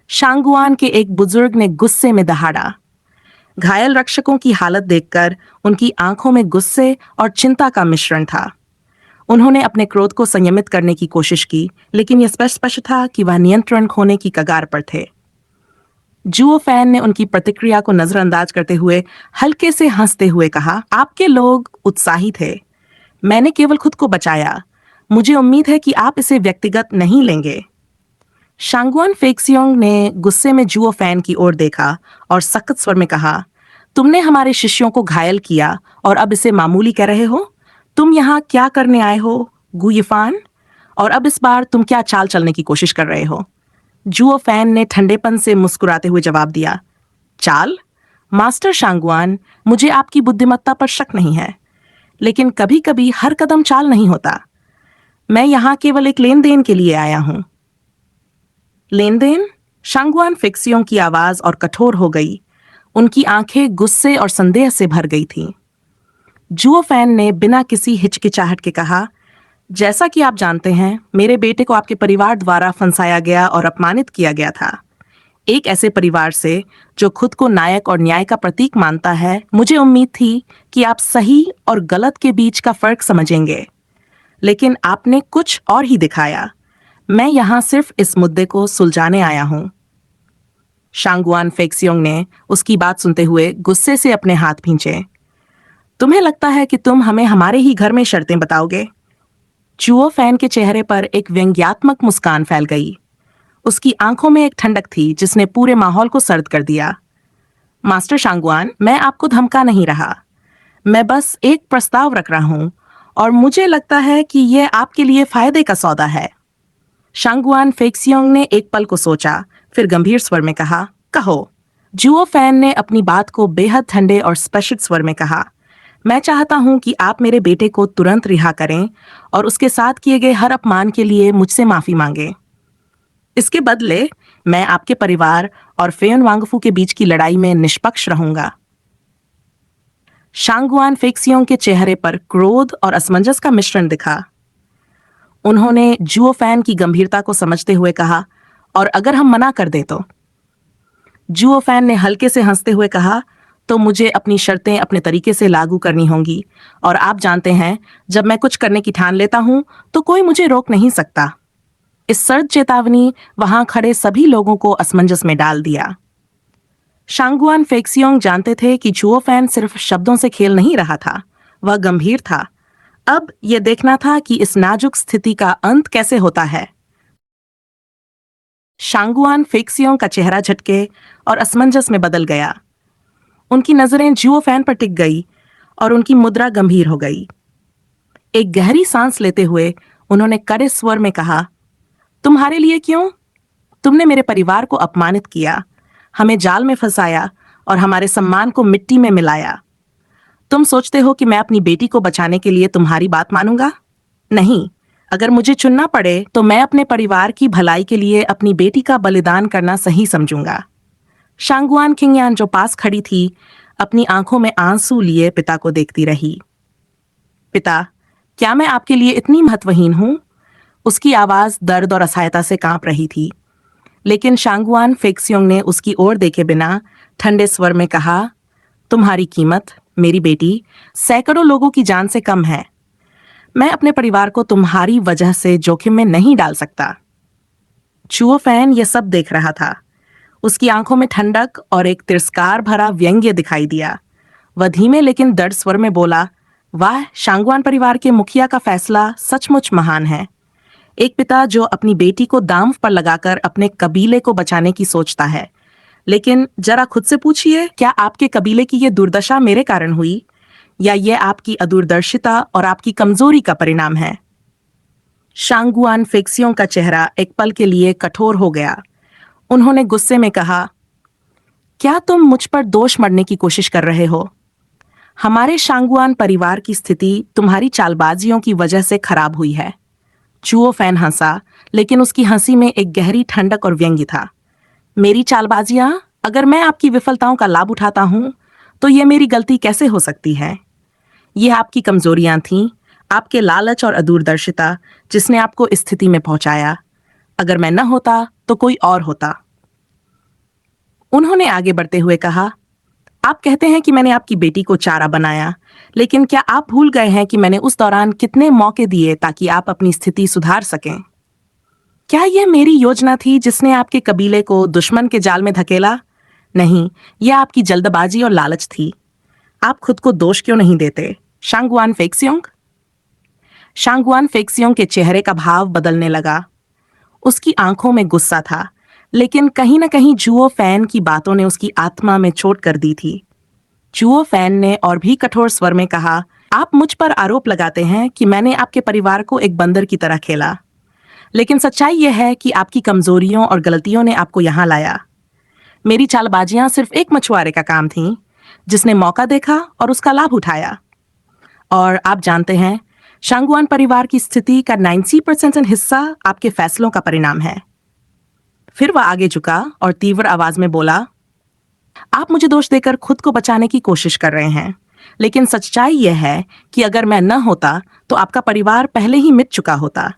शांगुआन के एक बुजुर्ग ने गुस्से में दहाड़ा। घायल रक्षकों की हालत देखकर उनकी आंखों में गुस्से और चिंता का मिश्रण था। उन्होंने अपने क्रोध को संयमित करने की कोशिश की, लेकिन यह स्पष्ट था कि वह नियंत्रण खोने की कगार पर थे। जुओ फैन ने उनकी प्रतिक्रिया को नजरअंदाज करते हुए हल्के से हंसते हुए कहा, आपके लोग उत्साही थे। मैंने केवल खुद को बचाया। मुझे उम्मीद है कि आप इसे व्यक्तिगत नहीं लेंगे। शांगुआन फेक्सियोंग ने गुस्से में जुओ फैन की ओर देखा और सख्त स्वर में कहा, तुमने हमारे शिष्यों को घायल किया और अब इसे मामूली कह रहे हो? तुम यहाँ क्या करने आए हो, गुयिफान? और अब इस बार तुम क्या चाल चलने की कोशिश कर रहे हो? जुओ फैन ने ठंडेपन से मुस्कुराते हुए जवाब दिया, चाल? मास्टर शांगुआन, मुझे आपकी बुद्धिमत्ता पर शक नहीं है, लेकिन कभी कभी हर कदम चाल नहीं होता। मैं यहाँ केवल एक लेन देन के लिए आया हूं। लेन देन? शांगुआन फेक्सियोंग की आवाज और कठोर हो गई। उनकी आंखें गुस्से और संदेह से भर गई थीं। जुओ फैन ने बिना किसी हिचकिचाहट के कहा, जैसा कि आप जानते हैं, मेरे बेटे को आपके परिवार द्वारा फंसाया गया और अपमानित किया गया था। एक ऐसे परिवार से जो खुद को नायक और न्याय का प्रतीक मानता है, मुझे उम्मीद थी कि आप सही और गलत के बीच का फर्क समझेंगे। लेकिन आपने कुछ और ही दिखाया। मैं यहां सिर्फ इस मुद्दे को सुलझाने आया हूं। शांगुआन फेक्सियोंग ने उसकी बात सुनते हुए गुस्से से अपने हाथ भींचे। तुम्हें लगता है कि तुम हमें हमारे ही घर में शर्तें बताओगे? चुओ फैन के चेहरे पर एक व्यंग्यात्मक मुस्कान फैल गई। उसकी आंखों में एक ठंडक थी जिसने पूरे माहौल को सर्द कर दिया। मास्टर शांगुआन, मैं आपको धमका नहीं रहा। मैं बस एक प्रस्ताव रख रहा हूं और मुझे लगता है कि यह आपके लिए फायदे का सौदा है। शांगुआन फेक्सियोंग ने एक पल को सोचा, फिर गंभीर स्वर में कहा, कहो। जुओ फैन ने अपनी बात को बेहद ठंडे और स्पष्ट स्वर में कहा, मैं चाहता हूं कि आप मेरे बेटे को तुरंत रिहा करें और उसके साथ किए गए हर अपमान के लिए मुझसे माफी मांगे। इसके बदले मैं आपके परिवार और फेयन वांगफू के बीच की लड़ाई में निष्पक्ष रहूंगा। शांगुआन फेक्सियोंग के चेहरे पर क्रोध और असमंजस का मिश्रण दिखा। उन्होंने जुओ फैन की गंभीरता को समझते हुए कहा, और अगर हम मना कर दें तो? जुओ फैन ने हल्के से हंसते हुए कहा, तो मुझे अपनी शर्तें अपने तरीके से लागू करनी होंगी, और आप जानते हैं जब मैं कुछ करने की ठान लेता हूं तो कोई मुझे रोक नहीं सकता। इस सर्द चेतावनी वहां खड़े सभी लोगों को असमंजस में डाल दिया। शांगुआन फेक्सियोंग जानते थे कि जुओ फैन सिर्फ शब्दों से खेल नहीं रहा था, वह गंभीर था। अब यह देखना था कि इस नाजुक स्थिति का अंत कैसे होता है। शांगुआन फेक्सियोंग का चेहरा झटके और असमंजस में बदल गया। उनकी नजरें जुओ फैन पर टिक गई और उनकी मुद्रा गंभीर हो गई। एक गहरी सांस लेते हुए उन्होंने कड़े स्वर में कहा, तुम्हारे लिए क्यों? तुमने मेरे परिवार को अपमानित किया, हमें जाल में फंसाया और हमारे सम्मान को मिट्टी में मिलाया। तुम सोचते हो कि मैं अपनी बेटी को बचाने के लिए तुम्हारी बात मानूंगा? नहीं, अगर मुझे चुनना पड़े तो मैं अपने परिवार की भलाई के लिए अपनी बेटी का बलिदान करना सही समझूंगा। शांगुआन खिंगयान जो पास खड़ी थी, अपनी आंखों में आंसू लिए पिता को देखती रही। पिता, क्या मैं आपके लिए इतनी महत्वहीन हूं? उसकी आवाज दर्द और असहायता से कांप रही थी। लेकिन शांगुआन फेक्सियोंग ने उसकी ओर देखे बिना ठंडे स्वर में कहा, तुम्हारी कीमत, मेरी बेटी, सैकड़ों लोगों की जान से कम है। मैं अपने परिवार को तुम्हारी वजह से जोखिम में नहीं डाल सकता। चुओ फैन यह सब देख रहा था। उसकी आंखों में ठंडक और एक तिरस्कार भरा व्यंग्य दिखाई दिया। वह धीमे लेकिन दृढ़ स्वर में बोला, वाह, शांगुआन परिवार के मुखिया का फैसला सचमुच महान है। एक पिता जो अपनी बेटी को दांव पर लगाकर अपने कबीले को बचाने की सोचता है। लेकिन जरा खुद से पूछिए, क्या आपके कबीले की यह दुर्दशा मेरे कारण हुई, या यह आपकी अदूरदर्शिता और आपकी कमजोरी का परिणाम है? शांगुआन फेक्सियों का चेहरा एक पल के लिए कठोर हो गया। उन्होंने गुस्से में कहा, क्या तुम मुझ पर दोष मढ़ने की कोशिश कर रहे हो? हमारे शांगुआन परिवार की स्थिति तुम्हारी चालबाजियों की वजह से खराब हुई है। चुओ फैन हंसा, लेकिन उसकी हंसी में एक गहरी ठंडक और व्यंग्य था। मेरी चालबाजियां? अगर मैं आपकी विफलताओं का लाभ उठाता हूं तो यह मेरी गलती कैसे हो सकती है? यह आपकी कमजोरियां थीं, आपके लालच और अदूरदर्शिता, जिसने आपको इस स्थिति में पहुंचाया। अगर मैं न होता तो कोई और होता। उन्होंने आगे बढ़ते हुए कहा, आप कहते हैं कि मैंने आपकी बेटी को चारा बनाया, लेकिन क्या आप भूल गए हैं कि मैंने उस दौरान कितने मौके दिए ताकि आप अपनी स्थिति सुधार सकें? क्या यह मेरी योजना थी जिसने आपके कबीले को दुश्मन के जाल में धकेला? नहीं, यह आपकी जल्दबाजी और लालच थी। आप खुद को दोष क्यों नहीं देते, शांगुआन फेक्सियोंग? शांगुआन फेक्सियोंग के चेहरे का भाव बदलने लगा। उसकी आंखों में गुस्सा था, लेकिन कहीं न कहीं जुओ फैन की बातों ने उसकी आत्मा में चोट कर दी थी। जुओ फैन ने और भी कठोर स्वर में कहा, आप मुझ पर आरोप लगाते हैं कि मैंने आपके परिवार को एक बंदर की तरह खेला, लेकिन सच्चाई यह है कि आपकी कमजोरियों और गलतियों ने आपको यहां लाया। मेरी चालबाजियां सिर्फ एक मछुआरे का काम थीं, जिसने मौका देखा और उसका लाभ उठाया। और आप जानते हैं, शांगुआन परिवार की स्थिति का 90% हिस्सा आपके फैसलों का परिणाम है। फिर वह आगे झुका और तीव्र आवाज में बोला, आप मुझे दोष देकर खुद को बचाने की कोशिश कर रहे हैं, लेकिन सच्चाई यह है कि अगर मैं न होता तो आपका परिवार पहले ही मिट चुका होता।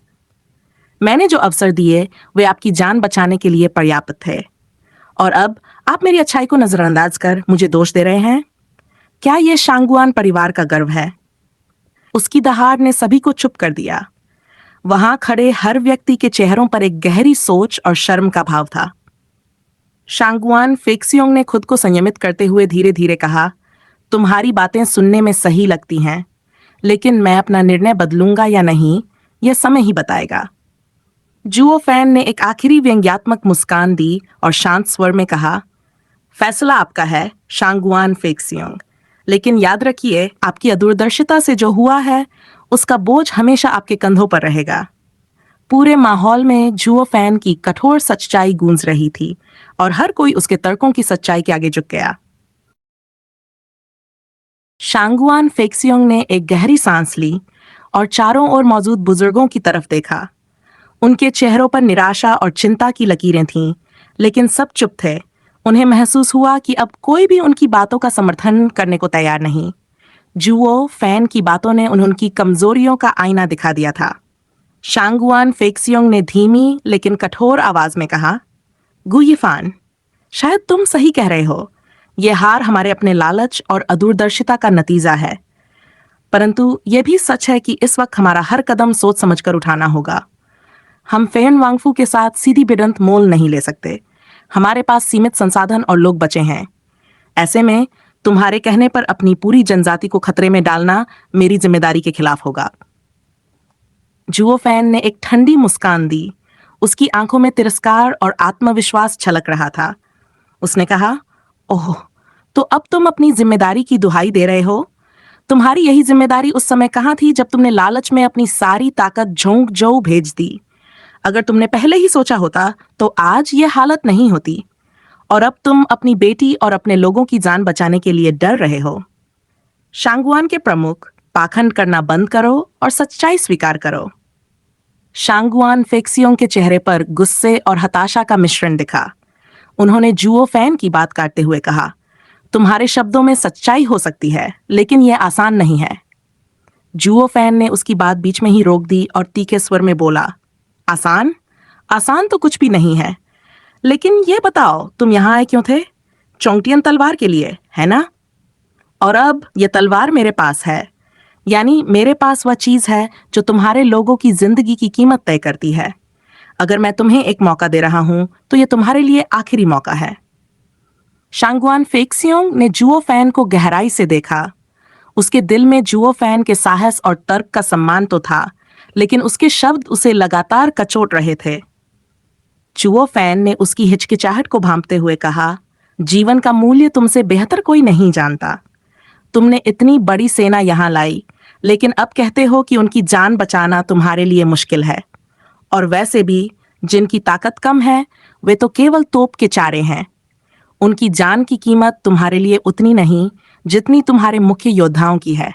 मैंने जो अवसर दिए वे आपकी जान बचाने के लिए पर्याप्त थे, और अब आप मेरी अच्छाई को नजरअंदाज कर मुझे दोष दे रहे हैं। क्या यह शांगुआन परिवार का गर्व है? उसकी दहाड़ ने सभी को चुप कर दिया। वहां खड़े हर व्यक्ति के चेहरों पर एक गहरी सोच और शर्म का भाव था। शांगुआन फेक्सियोंग ने खुद को संयमित करते हुए धीरे धीरे कहा, तुम्हारी बातें सुनने में सही लगती हैं, लेकिन मैं अपना निर्णय बदलूंगा या नहीं, यह समय ही बताएगा। जुओ फैन ने एक आखिरी व्यंग्यात्मक मुस्कान दी और शांत स्वर में कहा, फैसला आपका है शांगुआन फेक्सियोंग, लेकिन याद रखिए आपकी अदूरदर्शिता से जो हुआ है उसका बोझ हमेशा आपके कंधों पर रहेगा। पूरे माहौल में जुओ फैन की कठोर सच्चाई गूंज रही थी और हर कोई उसके तर्कों की सच्चाई के आगे झुक गया। शांगुआन फेक्सियोंग ने एक गहरी सांस ली और चारों ओर मौजूद बुजुर्गों की तरफ देखा। उनके चेहरों पर निराशा और चिंता की लकीरें थीं, लेकिन सब चुप थे। उन्हें महसूस हुआ कि अब कोई भी उनकी बातों का समर्थन करने को तैयार नहीं। जुओ फैन की बातों ने उन्हें उनकी कमजोरियों का आईना दिखा दिया था। शांगुआन फेक्सियोंग ने धीमी लेकिन कठोर आवाज में कहा, गुयिफान, शायद तुम सही कह रहे हो। यह हार हमारे अपने लालच और अदूरदर्शिता का नतीजा है, परंतु यह भी सच है कि इस वक्त हमारा हर कदम सोच समझकर उठाना होगा। हम फेन वांगफू के साथ सीधी भिड़ंत मोल नहीं ले सकते। हमारे पास सीमित संसाधन और लोग बचे हैं। ऐसे में तुम्हारे कहने पर अपनी पूरी जनजाति को खतरे में डालना मेरी जिम्मेदारी के खिलाफ होगा। जुओ फैन ने एक ठंडी मुस्कान दी। उसकी आंखों में तिरस्कार और आत्मविश्वास छलक रहा था। उसने कहा, ओह, तो अब तुम अपनी जिम्मेदारी की दुहाई दे रहे हो? तुम्हारी यही जिम्मेदारी उस समय कहाँ थी जब तुमने लालच में अपनी सारी ताकत झोंक जो भेज दी? अगर तुमने पहले ही सोचा होता तो आज यह हालत नहीं होती, और अब तुम अपनी बेटी और अपने लोगों की जान बचाने के लिए डर रहे हो। शांगुआन के प्रमुख, पाखंड करना बंद करो और सच्चाई स्वीकार करो। शांगुआन फेक्सियोंग के चेहरे पर गुस्से और हताशा का मिश्रण दिखा। उन्होंने जुओ फैन की बात काटते हुए कहा, तुम्हारे शब्दों में सच्चाई हो सकती है, लेकिन यह आसान नहीं है। जुओ फैन ने उसकी बात बीच में ही रोक दी और तीखे स्वर में बोला, आसान? आसान तो कुछ भी नहीं है। लेकिन ये बताओ, तुम यहां आए क्यों थे? चोंगटियन तलवार के लिए, है ना? और अब यह तलवार मेरे पास है, यानी मेरे पास वह चीज है जो तुम्हारे लोगों की जिंदगी की कीमत तय करती है। अगर मैं तुम्हें एक मौका दे रहा हूं तो यह तुम्हारे लिए आखिरी मौका है। शांगुआन फेक्सियोंग ने जुओ फैन को गहराई से देखा। उसके दिल में जुओ फैन के साहस और तर्क का सम्मान तो था, लेकिन उसके शब्द उसे लगातार कचोट रहे थे। जुओ फैन ने उसकी हिचकिचाहट को भांपते हुए कहा, जीवन का मूल्य तुमसे बेहतर कोई नहीं जानता। तुमने इतनी बड़ी सेना यहां लाई, लेकिन अब कहते हो कि उनकी जान बचाना तुम्हारे लिए मुश्किल है। और वैसे भी जिनकी ताकत कम है वे तो केवल तोप के चारे हैं। उनकी जान की कीमत तुम्हारे लिए उतनी नहीं जितनी तुम्हारे मुख्य योद्धाओं की है।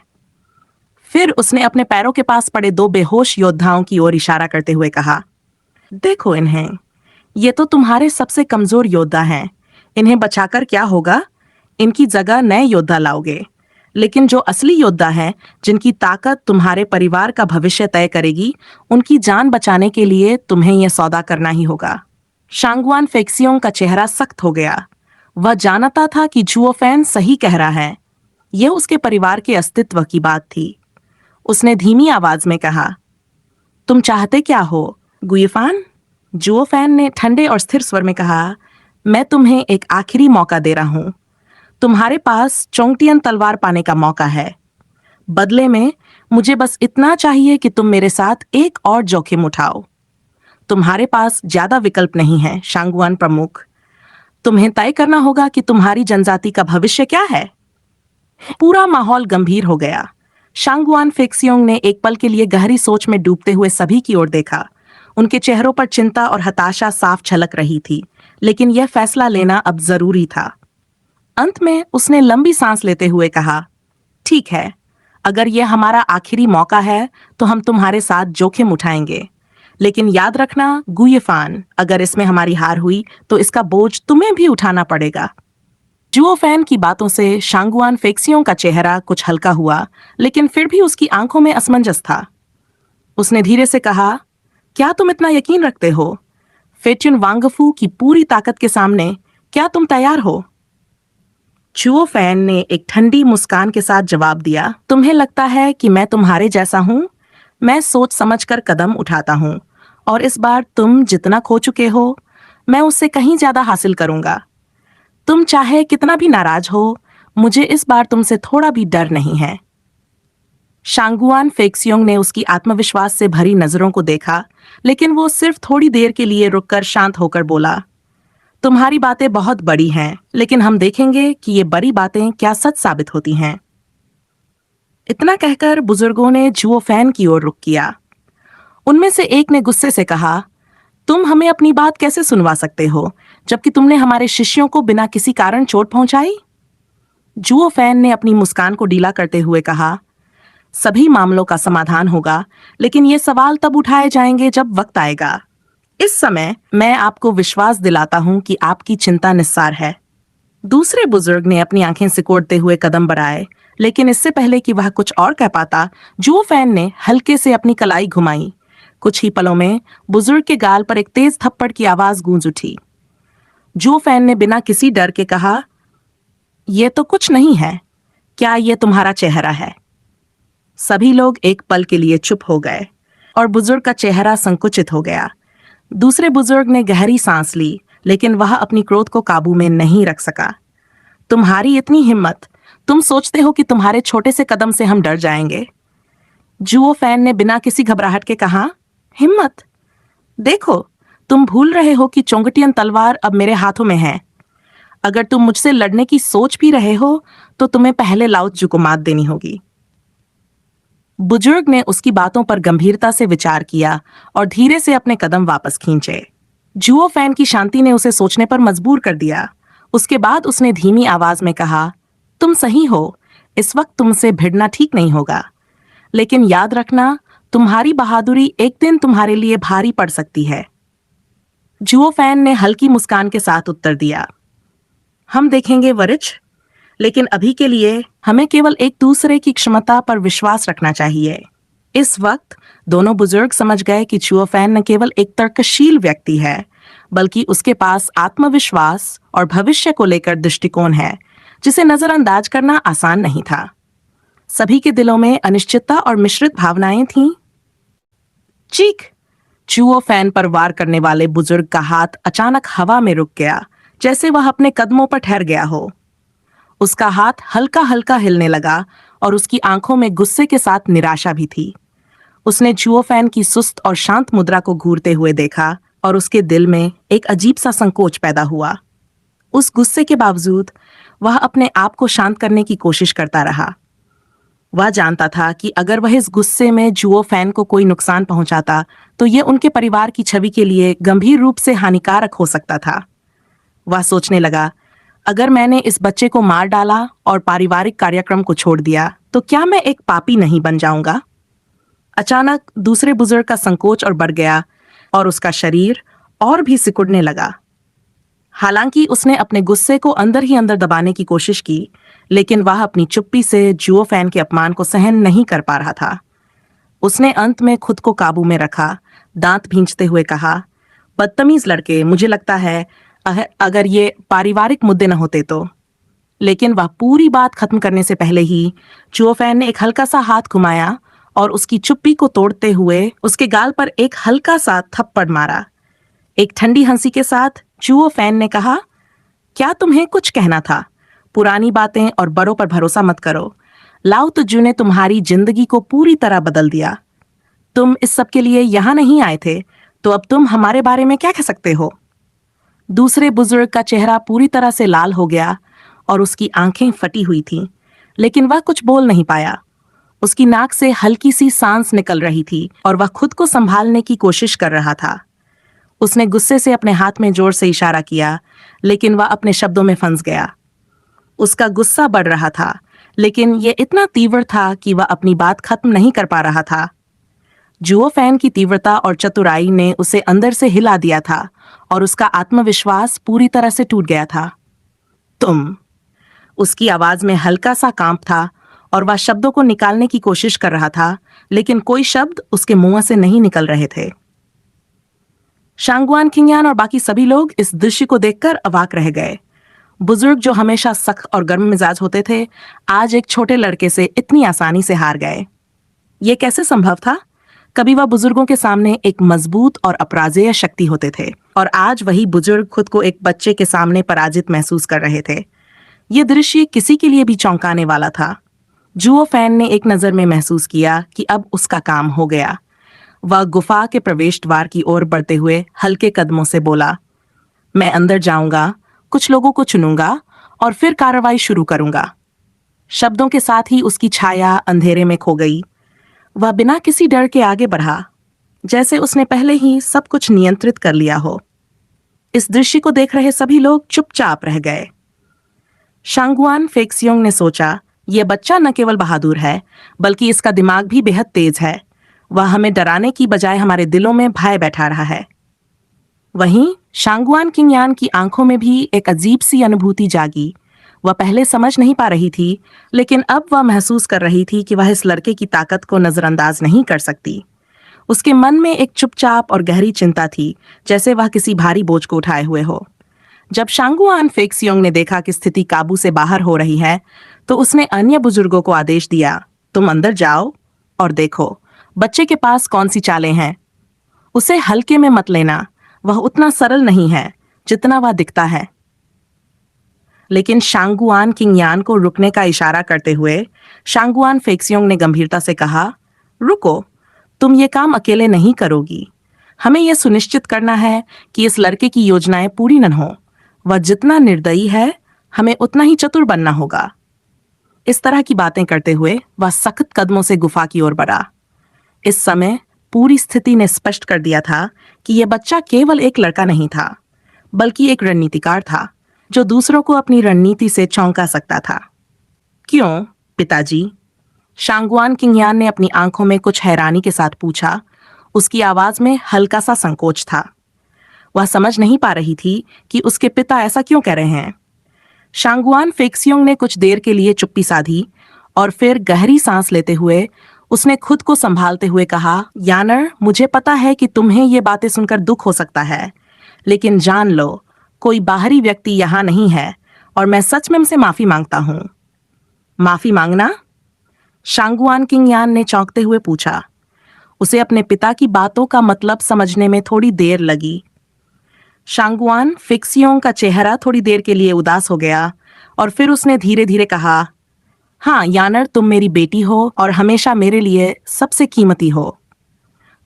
फिर उसने अपने पैरों के पास पड़े दो बेहोश योद्धाओं की ओर इशारा करते हुए कहा, देखो इन्हें, ये तो तुम्हारे सबसे कमजोर योद्धा हैं। इन्हें बचाकर क्या होगा? इनकी जगह नए योद्धा लाओगे। लेकिन जो असली योद्धा हैं, जिनकी ताकत तुम्हारे परिवार का भविष्य तय करेगी, उनकी जान बचाने के लिए तुम्हें यह सौदा करना ही होगा। शांगुआन फेक्सियोंग का चेहरा सख्त हो गया। वह जानता था कि जुओ फैन सही कह रहा है। यह उसके परिवार के अस्तित्व की बात थी। उसने धीमी आवाज में कहा, तुम चाहते क्या हो, गुयिफान? जुओ फैन ने ठंडे और स्थिर स्वर में कहा, मैं तुम्हें एक आखिरी मौका दे रहा हूं। तुम्हारे पास चोंगटियन तलवार पाने का मौका है। बदले में मुझे बस इतना चाहिए कि तुम मेरे साथ एक और जोखिम उठाओ। तुम्हारे पास ज्यादा विकल्प नहीं है, शांगुआन प्रमुख। तुम्हें तय करना होगा कि तुम्हारी जनजाति का भविष्य क्या है। पूरा माहौल गंभीर हो गया। शांगुआन फेक्सियोंग ने एक पल के लिए गहरी सोच में डूबते हुए सभी की ओर देखा। उनके चेहरों पर चिंता और हताशा साफ झलक रही थी, लेकिन यह फैसला लेना अब जरूरी था। अंत में उसने लंबी सांस लेते हुए कहा, ठीक है, अगर यह हमारा आखिरी मौका है तो हम तुम्हारे साथ जोखिम उठाएंगे। लेकिन याद रखना गुयिफान, अगर इसमें हमारी हार हुई तो इसका बोझ तुम्हें भी उठाना पड़ेगा। जुओ फैन की बातों से शांगुआन फेक्सियोंग का चेहरा कुछ हल्का हुआ, लेकिन फिर भी उसकी आंखों में असमंजस था। उसने धीरे से कहा, क्या तुम इतना यकीन रखते हो? फेट्युन वांगफू की पूरी ताकत के सामने क्या तुम तैयार हो? जुओ फैन ने एक ठंडी मुस्कान के साथ जवाब दिया, तुम्हें लगता है कि मैं तुम्हारे जैसा हूं? मैं सोच समझकर कदम उठाता हूं, और इस बार तुम जितना खो चुके हो, मैं उससे कहीं ज्यादा हासिल करूंगा। तुम चाहे कितना भी नाराज हो, मुझे इस बार तुमसे थोड़ा भी डर नहीं है। शांगुआन फेक्सियोंग ने उसकी आत्मविश्वास से भरी नजरों को देखा, लेकिन वो सिर्फ थोड़ी देर के लिए रुककर शांत होकर बोला, तुम्हारी बातें बहुत बड़ी हैं, लेकिन हम देखेंगे कि ये बड़ी बातें क्या सच साबित होती हैं। इतना कहकर बुजुर्गों ने जुओ फैन की ओर रुख किया। उनमें से एक ने गुस्से से कहा, तुम हमें अपनी बात कैसे सुनवा सकते हो, जबकि तुमने हमारे शिष्यों को बिना किसी कारण चोट पहुंचाई? जुओ फैन ने अपनी मुस्कान को ढीला करते हुए कहा, सभी मामलों का समाधान होगा, लेकिन ये सवाल तब उठाए जाएंगे जब वक्त आएगा। इस समय मैं आपको विश्वास दिलाता हूं कि आपकी चिंता निस्सार है। दूसरे बुजुर्ग ने अपनी आंखें सिकोड़ते हुए कदम बढ़ाए, लेकिन इससे पहले कि वह कुछ और कह पाता, जुओ फैन ने हल्के से अपनी कलाई घुमाई। कुछ ही पलों में बुजुर्ग के गाल पर एक तेज थप्पड़ की आवाज गूंज उठी। जुओ फैन ने बिना किसी डर के कहा, यह तो कुछ नहीं है, क्या यह तुम्हारा चेहरा है? सभी लोग एक पल के लिए चुप हो गए और बुजुर्ग का चेहरा संकुचित हो गया। दूसरे बुजुर्ग ने गहरी सांस ली, लेकिन वह अपनी क्रोध को काबू में नहीं रख सका। तुम्हारी इतनी हिम्मत, तुम सोचते हो कि तुम्हारे छोटे से कदम से हम डर जाएंगे? जुओ फैन ने बिना किसी घबराहट के कहा, हिम्मत? देखो, तुम भूल रहे हो कि चोंगटियन तलवार अब मेरे हाथों में है। अगर तुम मुझसे लड़ने की सोच भी रहे हो, तो तुम्हें पहले लाओ त्सु को मात देनी होगी। बुजुर्ग ने उसकी बातों पर गंभीरता से विचार किया और धीरे से अपने कदम वापस खींचे। जुओ फैन की शांति ने उसे सोचने पर मजबूर कर दिया। उसके बाद उसने धीमी आवाज में कहा, तुम सही हो, इस वक्त तुमसे भिड़ना ठीक नहीं होगा, लेकिन याद रखना, तुम्हारी बहादुरी एक दिन तुम्हारे लिए भारी पड़ सकती है। जुओ फैन ने हल्की मुस्कान के साथ उत्तर दिया, हम देखेंगे वरिच, लेकिन अभी के लिए हमें केवल एक दूसरे की क्षमता पर विश्वास रखना चाहिए। इस वक्त दोनों बुजुर्ग समझ गए कि जुओ फैन न केवल एक तर्कशील व्यक्ति है, बल्कि उसके पास आत्मविश्वास और भविष्य को लेकर दृष्टिकोण है, जिसे नजरअंदाज करना आसान नहीं था। सभी के दिलों में अनिश्चितता और मिश्रित भावनाएं थीं। चीख! जुओ फैन पर वार करने वाले बुजुर्ग का हाथ अचानक हवा में रुक गया, जैसे वह अपने कदमों पर ठहर गया हो। उसका हाथ हल्का हल्का हिलने लगा और उसकी आंखों में गुस्से के साथ निराशा भी थी। उसने जुओ फैन की सुस्त और शांत मुद्रा को घूरते हुए देखा और उसके दिल में एक अजीब सा संकोच पैदा हुआ। उस गुस्से के बावजूद वह अपने आप को शांत करने की कोशिश करता रहा। वह जानता था कि अगर वह इस गुस्से में जुओ फैन को कोई नुकसान पहुंचाता, तो यह उनके परिवार की छवि के लिए गंभीर रूप से हानिकारक हो सकता था। वह सोचने लगा, अगर मैंने इस बच्चे को मार डाला और पारिवारिक कार्यक्रम को छोड़ दिया, तो क्या मैं एक पापी नहीं बन जाऊंगा? अचानक दूसरे बुजुर्ग का संकोच और बढ़ गया और उसका शरीर और भी सिकुड़ने लगा। हालांकि उसने अपने गुस्से को अंदर ही अंदर दबाने की कोशिश की, लेकिन वह अपनी चुप्पी से जुओ फैन के अपमान को सहन नहीं कर पा रहा था। उसने अंत में खुद को काबू में रखा, दांत भींचते हुए कहा, बदतमीज लड़के, मुझे लगता है अगर ये पारिवारिक मुद्दे न होते तो। लेकिन वह पूरी बात खत्म करने से पहले ही जुओ फैन ने एक हल्का सा हाथ घुमाया और उसकी चुप्पी को तोड़ते हुए उसके गाल पर एक हल्का सा थप्पड़ मारा। एक ठंडी हंसी के साथ जुओ फैन ने कहा, क्या तुम्हें कुछ कहना था? पुरानी बातें और बड़ों पर भरोसा मत करो। लाओ त्सु ने तुम्हारी जिंदगी को पूरी तरह बदल दिया। तुम इस सब के लिए यहां नहीं आए थे, तो अब तुम हमारे बारे में क्या कह सकते हो? दूसरे बुजुर्ग का चेहरा पूरी तरह से लाल हो गया और उसकी आंखें फटी हुई थीं, लेकिन वह कुछ बोल नहीं पाया। उसकी नाक से हल्की सी सांस निकल रही थी और वह खुद को संभालने की कोशिश कर रहा था। उसने गुस्से से अपने हाथ में जोर से इशारा किया, लेकिन वह अपने शब्दों में फंस गया। उसका गुस्सा बढ़ रहा था, लेकिन यह इतना तीव्र था कि वह अपनी बात खत्म नहीं कर पा रहा था। जुओ फैन की तीव्रता और चतुराई ने उसे अंदर से हिला दिया था और उसका आत्मविश्वास पूरी तरह से टूट गया था। तुम! उसकी आवाज में हल्का सा कांप था और वह शब्दों को निकालने की कोशिश कर रहा था, लेकिन कोई शब्द उसके मुंह से नहीं निकल रहे थे। शांगुआन खिंगयान और बाकी सभी लोग इस दृश्य को देखकर अवाक रह गए। बुजुर्ग जो हमेशा सख्त और गर्म मिजाज होते थे, आज एक छोटे लड़के से इतनी आसानी से हार गए। ये कैसे संभव था? कभी वह बुजुर्गों के सामने एक मजबूत और अपराजेय शक्ति होते थे, और आज वही बुजुर्ग खुद को एक बच्चे के सामने पराजित महसूस कर रहे थे। ये दृश्य किसी के लिए भी चौंकाने वाला था। जुओ फैन ने एक नजर में महसूस किया कि अब उसका काम हो गया। वह गुफा के प्रवेश द्वार की ओर बढ़ते हुए हल्के कदमों से बोला, मैं अंदर जाऊंगा, कुछ लोगों को चुनूंगा और फिर कार्रवाई शुरू करूंगा। शब्दों के साथ ही उसकी छाया अंधेरे में खो गई। वह बिना किसी डर के आगे बढ़ा, जैसे उसने पहले ही सब कुछ नियंत्रित कर लिया हो। इस दृश्य को देख रहे सभी लोग चुपचाप रह गए। शांगुआन फेक्सियोंग ने सोचा, यह बच्चा न केवल बहादुर है, बल्कि इसका दिमाग भी बेहद तेज है। वह हमें डराने की बजाय हमारे दिलों में भय बैठा रहा है। वहीं शांगुआन किंगयान की आंखों में भी एक अजीब सी अनुभूति जागी। वह पहले समझ नहीं पा रही थी, लेकिन अब वह महसूस कर रही थी कि वह इस लड़के की ताकत को नजरअंदाज नहीं कर सकती। उसके मन में एक चुपचाप और गहरी चिंता थी, जैसे वह किसी भारी बोझ को उठाए हुए हो। जब शांगुआन फेक्सियोंग ने देखा कि स्थिति काबू से बाहर हो रही है, तो उसने अन्य बुजुर्गों को आदेश दिया, तुम अंदर जाओ और देखो बच्चे के पास कौन सी चालें हैं। उसे हल्के में मत लेना, वह उतना सरल नहीं है जितना वह दिखता है। लेकिन शांगुआन किंगयान को रुकने का इशारा करते हुए शांगुआन फेक्सियोंग ने गंभीरता से कहा, रुको, तुम ये काम अकेले नहीं करोगी। हमें यह सुनिश्चित करना है कि इस लड़के की योजनाएं पूरी न हो। वह जितना निर्दयी है, हमें उतना ही चतुर बनना होगा। इस तरह की बातें करते हुए वह सख्त कदमों से गुफा की ओर बढ़ा। इस समय पूरी स्थिति ने स्पष्ट कर दिया था कि यह बच्चा केवल एक लड़का नहीं था, बल्कि एक रणनीतिकार था, जो दूसरों को अपनी रणनीति से चौंका सकता था। क्यों, पिताजी? शांगुआन किंगयान ने अपनी आंखों में कुछ हैरानी के साथ पूछा। उसकी आवाज में हल्का सा संकोच था। वह समझ नहीं पा रही थी कि उसके पिता ऐसा क्यों कह रहे हैं। शांगुआन फेक्सियोंग ने कुछ देर के लिए चुप्पी साधी और फिर गहरी सांस लेते हुए उसने खुद को संभालते हुए कहा, यानर, मुझे पता है कि तुम्हें ये बातें सुनकर दुख हो सकता है, लेकिन जान लो, कोई बाहरी व्यक्ति यहाँ नहीं है और मैं सच में उनसे माफी मांगता हूँ। माफी मांगना? शांगुआन किंगयान ने चौंकते हुए पूछा। उसे अपने पिता की बातों का मतलब समझने में थोड़ी देर लगी। शांगुआन फेक्सियोंग का चेहरा थोड़ी देर के लिए उदास हो गया और फिर उसने धीरे धीरे कहा, हाँ यानर, तुम मेरी बेटी हो और हमेशा मेरे लिए सबसे कीमती हो।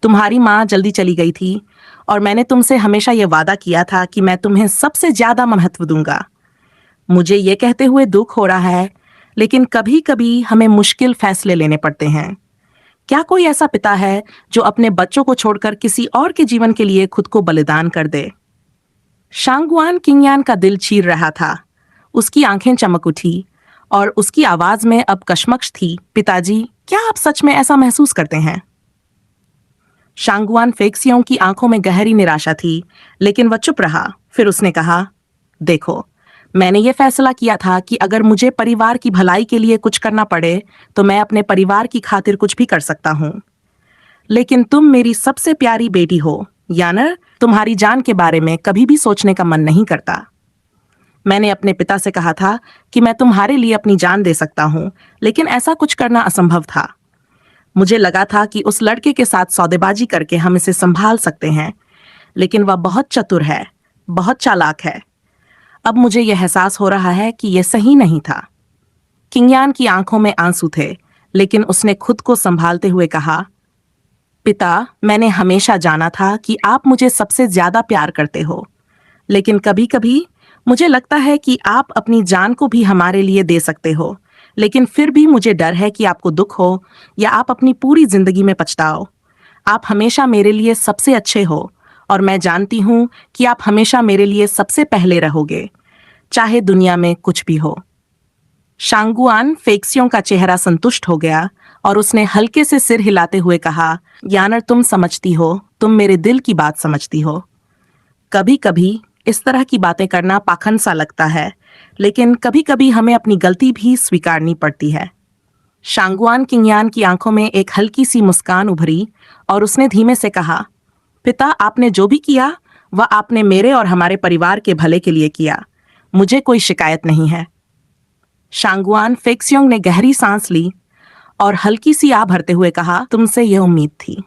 तुम्हारी माँ जल्दी चली गई थी और मैंने तुमसे हमेशा यह वादा किया था कि मैं तुम्हें सबसे ज्यादा महत्व दूंगा। मुझे ये कहते हुए दुख हो रहा है, लेकिन कभी कभी हमें मुश्किल फैसले लेने पड़ते हैं। क्या कोई ऐसा पिता है जो अपने बच्चों को छोड़कर किसी और के जीवन के लिए खुद को बलिदान कर दे? शांगुआन किंगयान का दिल चीर रहा था। उसकी आंखें चमक उठी और उसकी आवाज में अब कशमकश थी। पिताजी, क्या आप सच में ऐसा महसूस करते हैं? शांगुआन फेक्सियोंग की आंखों में गहरी निराशा थी, लेकिन वह चुप रहा। फिर उसने कहा, देखो, मैंने ये फैसला किया था कि अगर मुझे परिवार की भलाई के लिए कुछ करना पड़े तो मैं अपने परिवार की खातिर कुछ भी कर सकता हूँ। लेकिन तुम मेरी सबसे प्यारी बेटी हो, यानर, तुम्हारी जान के बारे में कभी भी सोचने का मन नहीं करता। मैंने अपने पिता से कहा था कि मैं तुम्हारे लिए अपनी जान दे सकता हूँ, लेकिन ऐसा कुछ करना असंभव था। मुझे लगा था कि उस लड़के के साथ सौदेबाजी करके हम इसे संभाल सकते हैं, लेकिन वह बहुत चतुर है, बहुत चालाक है। अब मुझे यह एहसास हो रहा है कि यह सही नहीं था। किंगयान की आंखों में आंसू थे, लेकिन उसने खुद को संभालते हुए कहा, पिता, मैंने हमेशा जाना था कि आप मुझे सबसे ज्यादा प्यार करते हो, लेकिन कभी कभी मुझे लगता है कि आप अपनी जान को भी हमारे लिए दे सकते हो, लेकिन फिर भी मुझे डर है कि आपको दुख हो या आप अपनी पूरी जिंदगी में पछताओ। आप हमेशा मेरे लिए सबसे अच्छे हो और मैं जानती हूँ कि आप हमेशा मेरे लिए सबसे पहले रहोगे, चाहे दुनिया में कुछ भी हो। शांगुआन फेक्सियों का चेहरा संतुष्ट हो गया और उसने हल्के से सिर हिलाते हुए कहा, यानर, तुम समझती हो, तुम मेरे दिल की बात समझती हो। कभी कभी इस तरह की बातें करना पाखंड सा लगता है, लेकिन कभी कभी हमें अपनी गलती भी स्वीकारनी पड़ती है। शांगुआन किंगयान की आंखों में एक हल्की सी मुस्कान उभरी और उसने धीमे से कहा, पिता, आपने जो भी किया वह आपने मेरे और हमारे परिवार के भले के लिए किया। मुझे कोई शिकायत नहीं है। शांगुआन फेक्सियोंग ने गहरी सांस ली और हल्की सी आह भरते हुए कहा, तुमसे यह उम्मीद थी।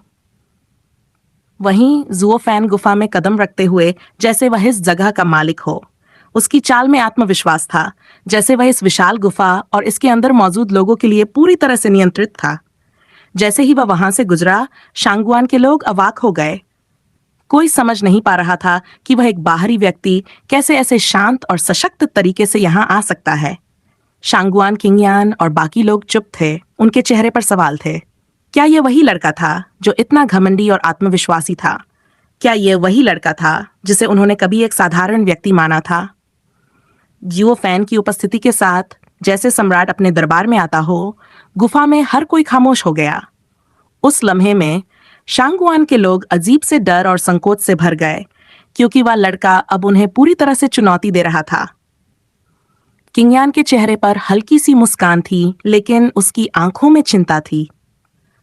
वहीं जुओ फैन गुफा में कदम रखते हुए जैसे वह इस जगह का मालिक हो। उसकी चाल में आत्मविश्वास था, जैसे वह इस विशाल गुफा और इसके अंदर मौजूद लोगों के लिए पूरी तरह से नियंत्रित था। जैसे ही वह वहां से गुजरा, शांगुआन के लोग अवाक हो गए। कोई समझ नहीं पा रहा था कि वह एक बाहरी व्यक्ति कैसे ऐसे शांत और सशक्त तरीके से यहाँ आ सकता है। शांगुआन, किंगयान और बाकी लोग चुप थे। उनके चेहरे पर सवाल थे। क्या यह वही लड़का था जो इतना घमंडी और आत्मविश्वासी था? क्या यह वही लड़का था जिसे उन्होंने कभी एक साधारण व्यक्ति माना था? जियो फैन की उपस्थिति के साथ, जैसे सम्राट अपने दरबार में आता हो, गुफा में हर कोई खामोश हो गया। उस लम्हे में शांगुआन के लोग अजीब से डर और संकोच से भर गए, क्योंकि वह लड़का अब उन्हें पूरी तरह से चुनौती दे रहा था। किंगयान के चेहरे पर हल्की सी मुस्कान थी, लेकिन उसकी आंखों में चिंता थी।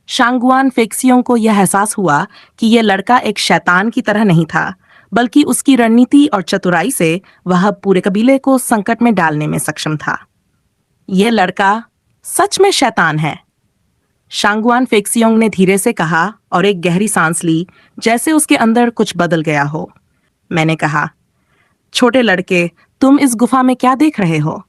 शांगुआन फेक्सियों को यह एहसास हुआ कि यह लड़का एक शैतान की तरह नहीं था, बल्कि उसकी रणनीति और चतुराई से वह पूरे कबीले को संकट में डालने में सक्षम था। यह लड़का सच में शैतान है, शांगुआन फेक्सियोंग ने धीरे से कहा और एक गहरी सांस ली, जैसे उसके अंदर कुछ बदल गया हो। मैंने कहा, छोटे लड़के, तुम इस गुफा में क्या देख रहे हो?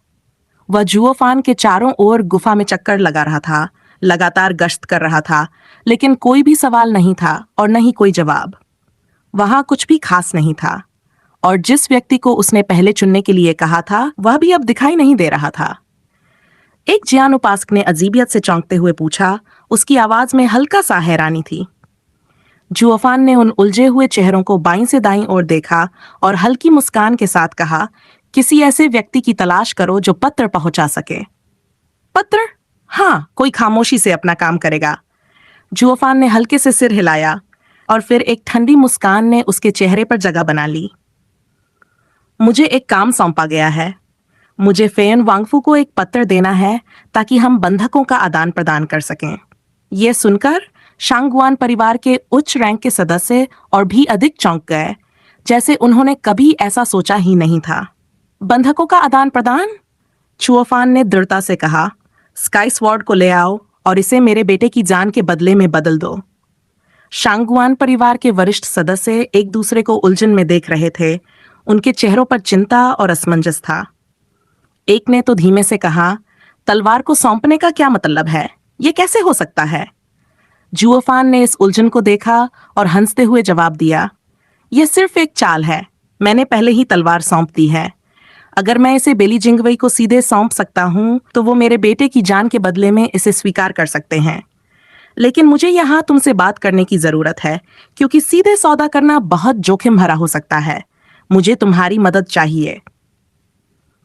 वह जुओफान के चारों ओर गुफा में चक्कर लगा रहा था, लगातार गश्त कर रहा था, लेकिन कोई भी सवाल नहीं था और न ही कोई जवाब। वहां कुछ भी खास नहीं था, और जिस व्यक्ति को उसने पहले चुनने के लिए कहा था, वह भी अब दिखाई नहीं दे रहा था। एक जियान उपासक ने अजीबियत से चौंकते हुए पूछा। उसकी आवाज में हल्का सा हैरानी थी। जुओफान ने उन उलझे हुए चेहरों को बाईं से दाईं ओर देखा और हल्की मुस्कान के साथ कहा, किसी ऐसे व्यक्ति की तलाश करो जो पत्र पहुंचा सके। पत्र? हाँ, कोई खामोशी से अपना काम करेगा। जुओफान ने हल्के से सिर हिलाया और फिर एक ठंडी मुस्कान ने उसके चेहरे पर जगह बना ली। मुझे एक काम सौंपा गया है। मुझे फेयन वांगफू को एक पत्र देना है ताकि हम बंधकों का आदान प्रदान कर सकें। यह सुनकर शांगुआन परिवार के उच्च रैंक के सदस्य और भी अधिक चौंक गए, जैसे उन्होंने कभी ऐसा सोचा ही नहीं था। बंधकों का आदान प्रदान? चुओफान ने दृढ़ता से कहा, स्काई स्वॉर्ड को ले आओ और इसे मेरे बेटे की जान के बदले में बदल दो। शांगुआन परिवार के वरिष्ठ सदस्य एक दूसरे को उलझन में देख रहे थे। उनके चेहरों पर चिंता और असमंजस था। एक ने तो धीमे से कहा, तलवार को सौंपने का क्या मतलब है? यह कैसे हो सकता है? जुओफान ने इस उलझन को देखा और हंसते हुए जवाब दिया, यह सिर्फ एक चाल है। मैंने पहले ही तलवार सौंप दी है। अगर मैं इसे बेली जिंगवई को सीधे सौंप सकता हूं, तो वो मेरे बेटे की जान के बदले में इसे स्वीकार कर सकते हैं। लेकिन मुझे यहाँ तुमसे बात करने की जरूरत है, क्योंकि सीधे सौदा करना बहुत जोखिम भरा हो सकता है। मुझे तुम्हारी मदद चाहिए।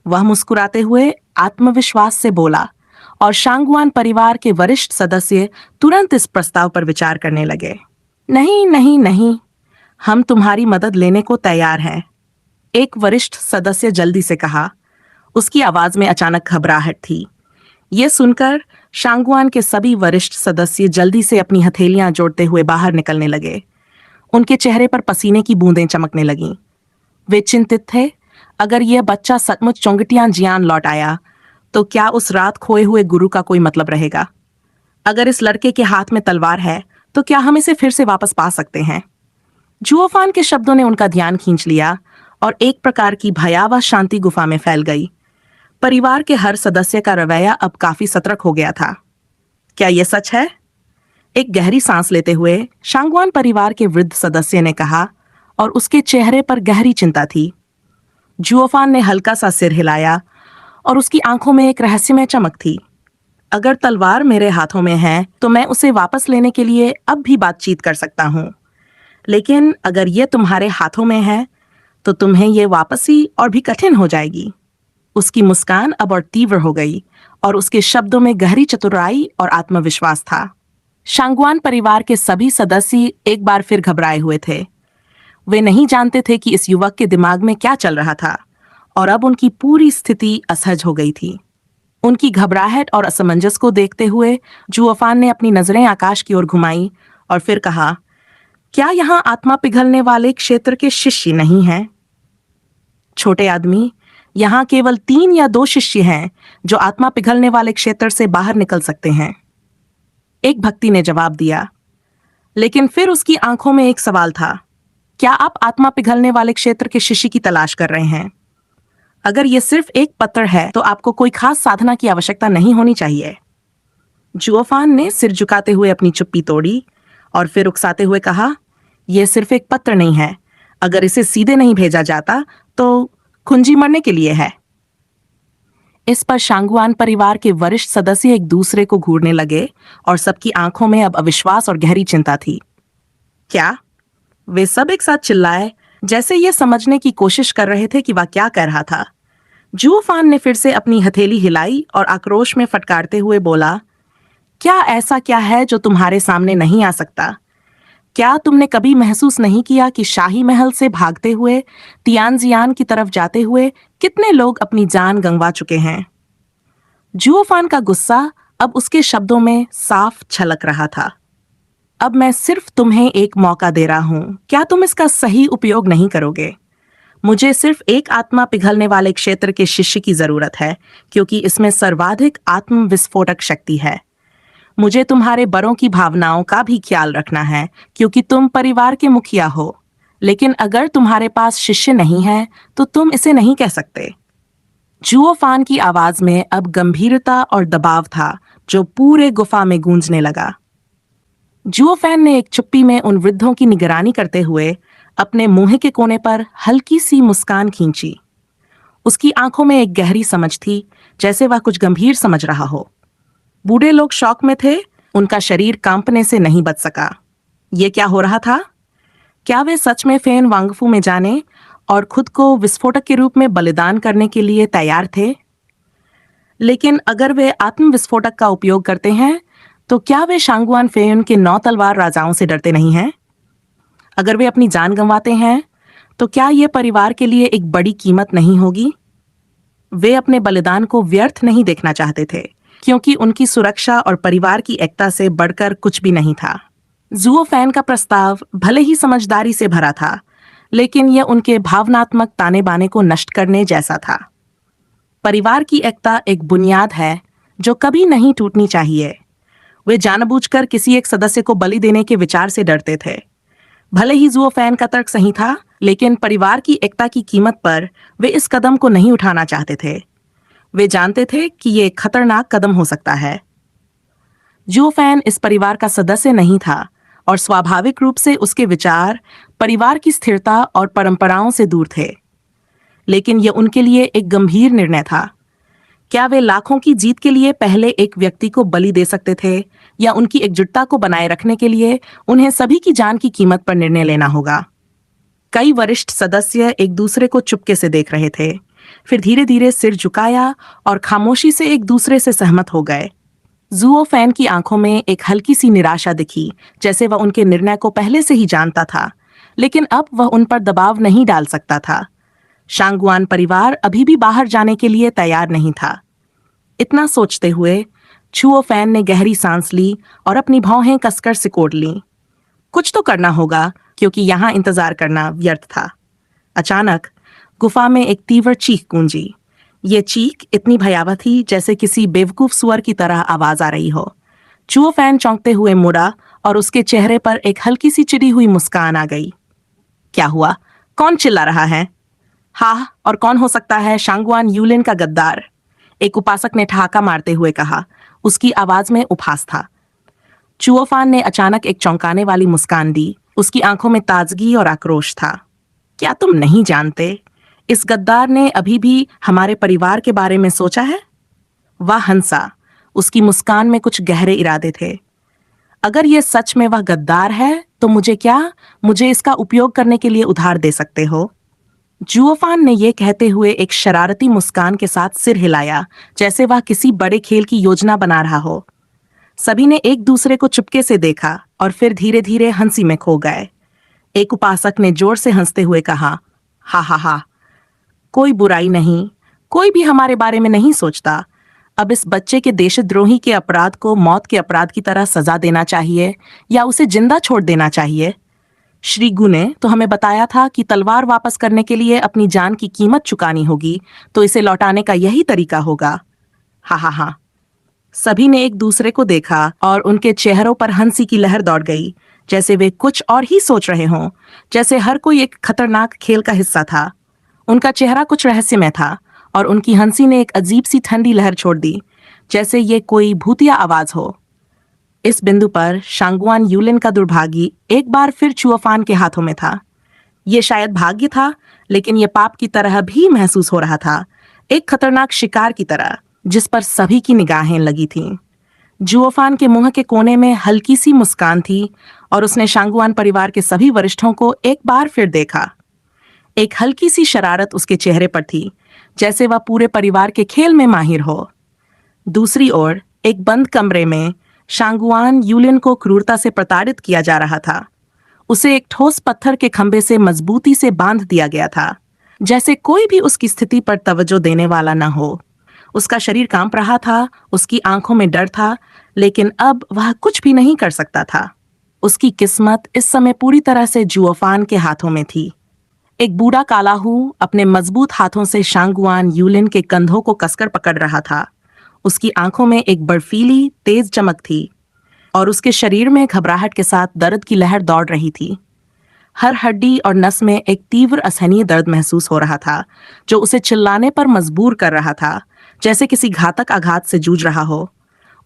वह मुस्कुराते हुए आत्मविश्वास से बोला, और शांगुआन परिवार के वरिष्ठ सदस्य तुरंत इस प्रस्ताव पर विचार करने लगे। नहीं नहीं नहीं, हम तुम्हारी मदद लेने को तैयार हैं, एक वरिष्ठ सदस्य जल्दी से कहा। उसकी आवाज में अचानक घबराहट थी। यह सुनकर शांगुआन के सभी वरिष्ठ सदस्य जल्दी से अपनी हथेलियां जोड़ते हुए बाहर निकलने लगे। उनके चेहरे पर पसीने की बूंदें चमकने लगीं। वे चिंतित थे, अगर यह बच्चा सचमुच चोंगटियां जियान लौट आया, तो क्या उस रात खोए हुए गुरु का कोई मतलब रहेगा? अगर इस लड़के के हाथ में तलवार है, तो क्या हम इसे फिर से वापस पा सकते हैं? जुओफान के शब्दों ने उनका ध्यान खींच लिया और एक प्रकार की भयावह शांति गुफा में फैल गई। परिवार के हर सदस्य का रवैया अब काफी सतर्क हो गया था। क्या यह सच है? एक गहरी सांस लेते हुए शांगुआन परिवार के वृद्ध सदस्य ने कहा, और उसके चेहरे पर गहरी चिंता थी। जुओफान ने हल्का सा सिर हिलाया और उसकी आंखों में एक रहस्यमय चमक थी। अगर तलवार मेरे हाथों में है, तो मैं उसे वापस लेने के लिए अब भी बातचीत कर सकता हूं। लेकिन अगर यह तुम्हारे हाथों में है, तो तुम्हें यह वापसी और भी कठिन हो जाएगी। उसकी मुस्कान अब और तीव्र हो गई और उसके शब्दों में गहरी चतुराई और आत्मविश्वास था। शांगुआन परिवार के सभी सदस्य एक बार फिर घबराए हुए थे। वे नहीं जानते थे कि इस युवक के दिमाग में क्या चल रहा था, और अब उनकी पूरी स्थिति असहज हो गई थी। उनकी घबराहट और असमंजस को देखते हुए जुओफान ने अपनी नजरें आकाश की ओर घुमाई और फिर कहा, क्या यहाँ आत्मा पिघलने वाले क्षेत्र के शिष्य नहीं हैं? छोटे आदमी, यहाँ केवल 3 या 2 शिष्य हैं जो आत्मा पिघलने वाले क्षेत्र से बाहर निकल सकते हैं, एक भक्ति ने जवाब दिया। लेकिन फिर उसकी आंखों में एक सवाल था, क्या आप आत्मा पिघलने वाले क्षेत्र के शिष्य की तलाश कर रहे हैं? अगर ये सिर्फ एक पत्र है तो आपको कोई खास साधना की आवश्यकता नहीं होनी चाहिए। जुओफान ने सिर झुकाते हुए अपनी चुप्पी तोड़ी और फिर उकसाते हुए कहा, यह सिर्फ एक पत्र नहीं है। अगर इसे सीधे नहीं भेजा जाता तो कुंजी मरने के लिए है। इस पर शांगुआन परिवार के वरिष्ठ सदस्य एक दूसरे को घूरने लगे और सबकी आंखों में अब अविश्वास और गहरी चिंता थी। क्या? वे सब एक साथ चिल्लाए, जैसे ये समझने की कोशिश कर रहे थे कि वह क्या कह रहा था। जुओफान ने फिर से अपनी हथेली हिलाई और आक्रोश में फटकारते हुए बोला, क्या ऐसा क्या है जो तुम्हारे सामने नहीं आ सकता? क्या तुमने कभी महसूस नहीं किया कि शाही महल से भागते हुए तियानजियान की तरफ जाते हुए कितने लोग अपनी जान गंवा चुके हैं? जुओफान का गुस्सा अब उसके शब्दों में साफ छलक रहा था। अब मैं सिर्फ तुम्हें एक मौका दे रहा हूं, क्या तुम इसका सही उपयोग नहीं करोगे? मुझे सिर्फ एक आत्मा पिघलने वाले क्षेत्र के शिष्य की जरूरत है, क्योंकि इसमें सर्वाधिक आत्म विस्फोटक शक्ति है। मुझे तुम्हारे बड़ों की भावनाओं का भी ख्याल रखना है, क्योंकि तुम परिवार के मुखिया हो। लेकिन अगर तुम्हारे पास शिष्य नहीं है तो तुम इसे नहीं कह सकते। जुओफान की आवाज में अब गंभीरता और दबाव था जो पूरे गुफा में गूंजने लगा। जुओफैन ने एक चुप्पी में उन वृद्धों की निगरानी करते हुए अपने मुंह के कोने पर हल्की सी मुस्कान खींची। उसकी आंखों में एक गहरी समझ थी, जैसे वह कुछ गंभीर समझ रहा हो। बूढ़े लोग शौक में थे, उनका शरीर कांपने से नहीं बच सका। ये क्या हो रहा था? क्या वे सच में फेन वांगफू में जाने और खुद को विस्फोटक के रूप में बलिदान करने के लिए तैयार थे? लेकिन अगर वे आत्म विस्फोटक का उपयोग करते हैं तो क्या वे शांगुआन फेन के 9 तलवार राजाओं से डरते नहीं हैं? अगर वे अपनी जान गंवाते हैं तो क्या यह परिवार के लिए एक बड़ी कीमत नहीं होगी? वे अपने बलिदान को व्यर्थ नहीं देखना चाहते थे, क्योंकि उनकी सुरक्षा और परिवार की एकता से बढ़कर कुछ भी नहीं था। जुओफैन का प्रस्ताव भले ही समझदारी से भरा था, लेकिन यह उनके भावनात्मक ताने बाने को नष्ट करने जैसा था। परिवार की एकता एक बुनियाद है जो कभी नहीं टूटनी चाहिए। वे जानबूझकर किसी एक सदस्य को बलि देने के विचार से डरते थे। भले ही जुओफैन का तर्क सही था, लेकिन परिवार की एकता की कीमत पर वे इस कदम को नहीं उठाना चाहते थे। वे जानते थे कि ये खतरनाक कदम हो सकता है। जुओफैन इस परिवार का सदस्य नहीं था और स्वाभाविक रूप से उसके विचार परिवार की स्थिरता और परंपराओं से दूर थे। लेकिन यह उनके लिए एक गंभीर निर्णय था। क्या वे लाखों की जीत के लिए पहले एक व्यक्ति को बलि दे सकते थे, या उनकी एकजुटता को बनाए रखने के लिए उन्हें सभी की जान की कीमत पर निर्णय लेना होगा? कई वरिष्ठ सदस्य एक दूसरे को चुपके से देख रहे थे, फिर धीरे धीरे सिर झुकाया और खामोशी से एक दूसरे से सहमत हो गए। जुओफैन की आंखों में एक हल्की सी निराशा दिखी, जैसे वह उनके निर्णय को पहले से ही जानता था, लेकिन अब वह उन पर दबाव नहीं डाल सकता था। शांगुआन परिवार अभी भी बाहर जाने के लिए तैयार नहीं था। इतना सोचते हुए जुओफैन ने गहरी सांस ली और अपनी भौहें कसकर सिकोड़ लीं। कुछ तो करना होगा, क्योंकि यहां इंतजार करना व्यर्थ था। अचानक गुफा में एक तीव्र चीख गूंजी। ये चीख इतनी भयावह थी जैसे किसी बेवकूफ सुअर की तरह आवाज आ रही हो। जुओफैन चौंकते हुए मुड़ा और उसके चेहरे पर एक हल्की सी चिड़ी हुई मुस्कान आ गई। क्या हुआ? कौन चिल्ला रहा है? हाँ, और कौन हो सकता है? शांगुआन यूलिन का गद्दार, एक उपासक ने ठहाका मारते हुए कहा। उसकी आवाज में उपहास था। जुओफैन ने अचानक एक चौंकाने वाली मुस्कान दी। उसकी आंखों में ताजगी और आक्रोश था। क्या तुम नहीं जानते, इस गद्दार ने अभी भी हमारे परिवार के बारे में सोचा है? वह हंसा। उसकी मुस्कान में कुछ गहरे इरादे थे। अगर यह सच में वह गद्दार है तो मुझे क्या, मुझे इसका उपयोग करने के लिए उधार दे सकते हो? जुओफैन ने यह कहते हुए एक शरारती मुस्कान के साथ सिर हिलाया, जैसे वह किसी बड़े खेल की योजना बना रहा हो। सभी ने एक दूसरे को चुपके से देखा और फिर धीरे धीरे हंसी में खो गए। एक उपासक ने जोर से हंसते हुए कहा, हा हा हा, कोई बुराई नहीं, कोई भी हमारे बारे में नहीं सोचता। अब इस बच्चे के देशद्रोही के अपराध को मौत के अपराध की तरह सजा देना चाहिए या उसे जिंदा छोड़ देना चाहिए? श्री गु ने तो हमें बताया था कि तलवार वापस करने के लिए अपनी जान की कीमत चुकानी होगी, तो इसे लौटाने का यही तरीका होगा। हा हा हा। सभी ने एक दूसरे को देखा और उनके चेहरों पर हंसी की लहर दौड़ गई, जैसे वे कुछ और ही सोच रहे हों, जैसे हर कोई एक खतरनाक खेल का हिस्सा था। उनका चेहरा कुछ रहस्यमय था और उनकी हंसी ने एक अजीब सी ठंडी लहर छोड़ दी, जैसे ये कोई भूतिया आवाज हो। इस बिंदु पर शांगुआन यूलिन का दुर्भाग्य एक बार फिर चुओफान के हाथों में था। ये शायद भाग्य था, लेकिन ये पाप की तरह भी महसूस हो रहा था, एक खतरनाक शिकार की तरह जिस पर सभी की निगाहें लगी थीं। जुओफान के मुंह के कोने में हल्की सी मुस्कान थी और उसने शांगुआन परिवार के सभी वरिष्ठों को एक बार फिर देखा। एक हल्की सी शरारत उसके चेहरे पर थी, जैसे वह पूरे परिवार के खेल में माहिर हो। दूसरी ओर एक बंद कमरे में शांगुआन यूलिन को क्रूरता से प्रताड़ित किया जा रहा था। उसे एक ठोस पत्थर के खंभे से मजबूती से बांध दिया गया था, जैसे कोई भी उसकी स्थिति पर तवज्जो देने वाला न हो। उसका शरीर कांप रहा था, उसकी आंखों में डर था, लेकिन अब वह कुछ भी नहीं कर सकता था। उसकी किस्मत इस समय पूरी तरह से जुओफान के हाथों में थी। एक बूढ़ा कालाहू अपने मजबूत हाथों से शांगुआन यूलिन के कंधों को कसकर पकड़ रहा था। उसकी आंखों में एक बर्फीली तेज चमक थी और उसके शरीर में घबराहट के साथ दर्द की लहर दौड़ रही थी। हर हड्डी और नस में एक तीव्र असहनीय दर्द महसूस हो रहा था, जो उसे चिल्लाने पर मजबूर कर रहा था, जैसे किसी घातक आघात से जूझ रहा हो।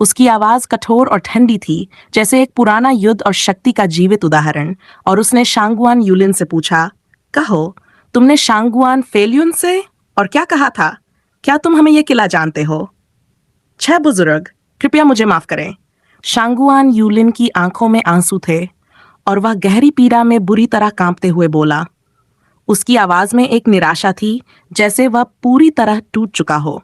उसकी आवाज कठोर और ठंडी थी, जैसे एक पुराना युद्ध और शक्ति का जीवित उदाहरण, और उसने शांगुआन यूलिन से पूछा, कहो, तुमने शांगुआन फेल्युन से और क्या कहा था? क्या तुम हमें यह किला जानते हो? छह बुजुर्ग, कृपया मुझे माफ करें। शांगुआन यूलिन की आंखों में आंसू थे और वह गहरी पीड़ा में बुरी तरह कांपते हुए बोला। उसकी आवाज में एक निराशा थी, जैसे वह पूरी तरह टूट चुका हो।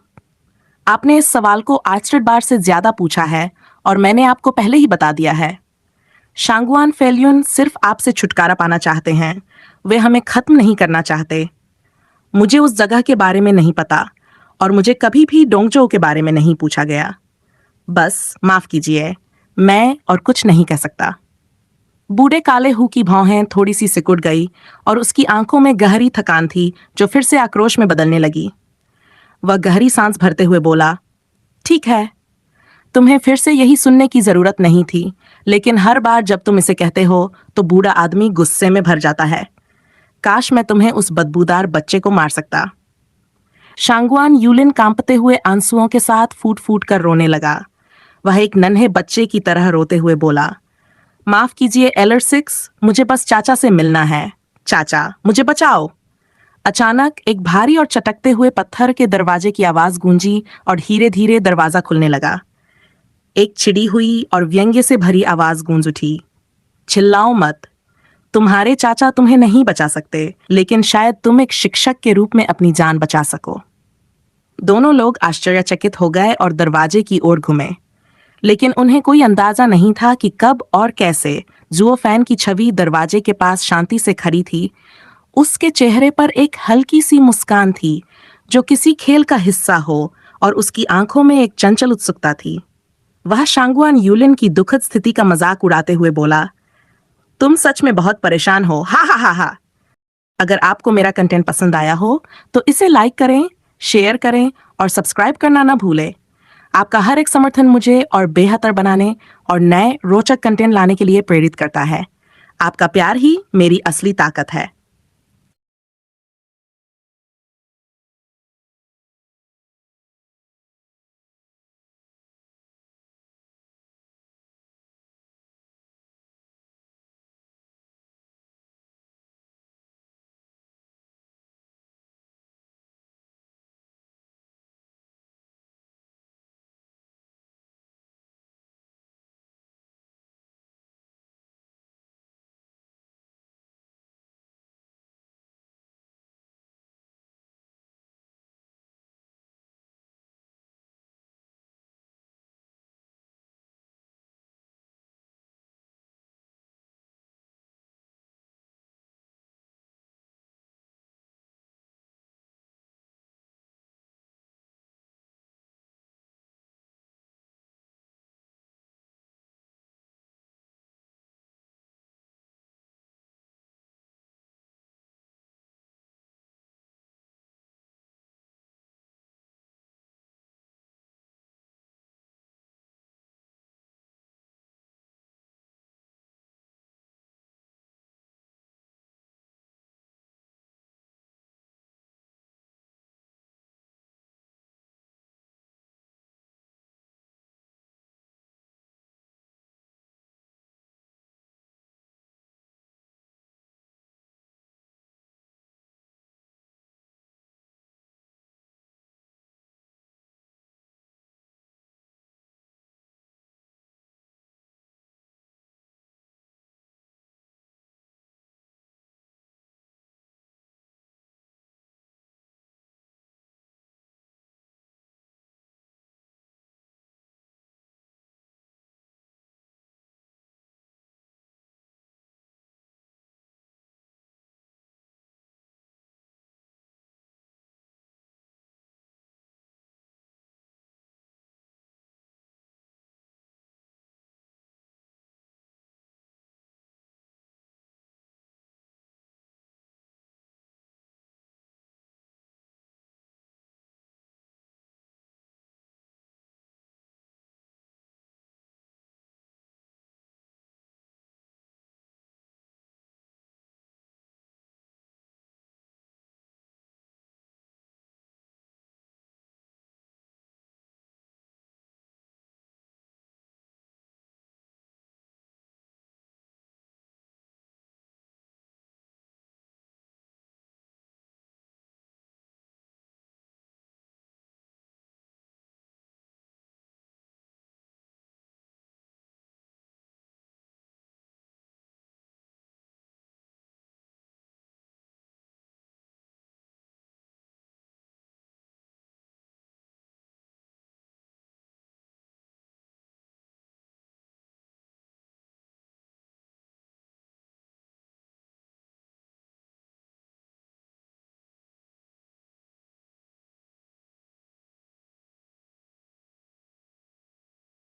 आपने इस सवाल को 8 बार से ज्यादा पूछा है और मैंने आपको पहले ही बता दिया है। शांगुआन फेल्युन सिर्फ आपसे छुटकारा पाना चाहते हैं, वे हमें खत्म नहीं करना चाहते। मुझे उस जगह के बारे में नहीं पता और मुझे कभी भी डोंगजो के बारे में नहीं पूछा गया। बस माफ कीजिए, मैं और कुछ नहीं कह सकता। बूढ़े काले हू की भौहें थोड़ी सी सिकुड़ गई और उसकी आंखों में गहरी थकान थी, जो फिर से आक्रोश में बदलने लगी। वह गहरी सांस भरते हुए बोला, ठीक है, तुम्हें फिर से यही सुनने की जरूरत नहीं थी, लेकिन हर बार जब तुम इसे कहते हो तो बूढ़ा आदमी गुस्से में भर जाता है। काश मैं तुम्हें उस बदबूदार बच्चे को मार सकता। शांगुआन यूलिन कांपते हुए आंसुओं के साथ फूट फूट कर रोने लगा। वह एक नन्हे बच्चे की तरह रोते हुए बोला, माफ कीजिए एलर 6, मुझे बस चाचा से मिलना है। चाचा, मुझे बचाओ। अचानक एक भारी और चटकते हुए पत्थर के दरवाजे की आवाज गूंजी और धीरे धीरे दरवाजा खुलने लगा। एक चिड़ी हुई और व्यंग्य से भरी आवाज गूंज उठी, चिल्लाओ मत, तुम्हारे चाचा तुम्हें नहीं बचा सकते, लेकिन शायद तुम एक शिक्षक के रूप में अपनी जान बचा सको। दोनों लोग आश्चर्यचकित हो गए और दरवाजे की ओर घूमे, लेकिन उन्हें कोई अंदाजा नहीं था कि कब और कैसे जुओफैन की छवि दरवाजे के पास शांति से खड़ी थी। उसके चेहरे पर एक हल्की सी मुस्कान थी, जो किसी खेल का हिस्सा हो, और उसकी आंखों में एक चंचल उत्सुकता थी। वह शांगुआन यूलिन की दुखद स्थिति का मजाक उड़ाते हुए बोला, तुम सच में बहुत परेशान हो, हा हा हा हा। अगर आपको मेरा कंटेंट पसंद आया हो तो इसे लाइक करें, शेयर करें और सब्सक्राइब करना ना भूलें। आपका हर एक समर्थन मुझे और बेहतर बनाने और नए रोचक कंटेंट लाने के लिए प्रेरित करता है। आपका प्यार ही मेरी असली ताकत है।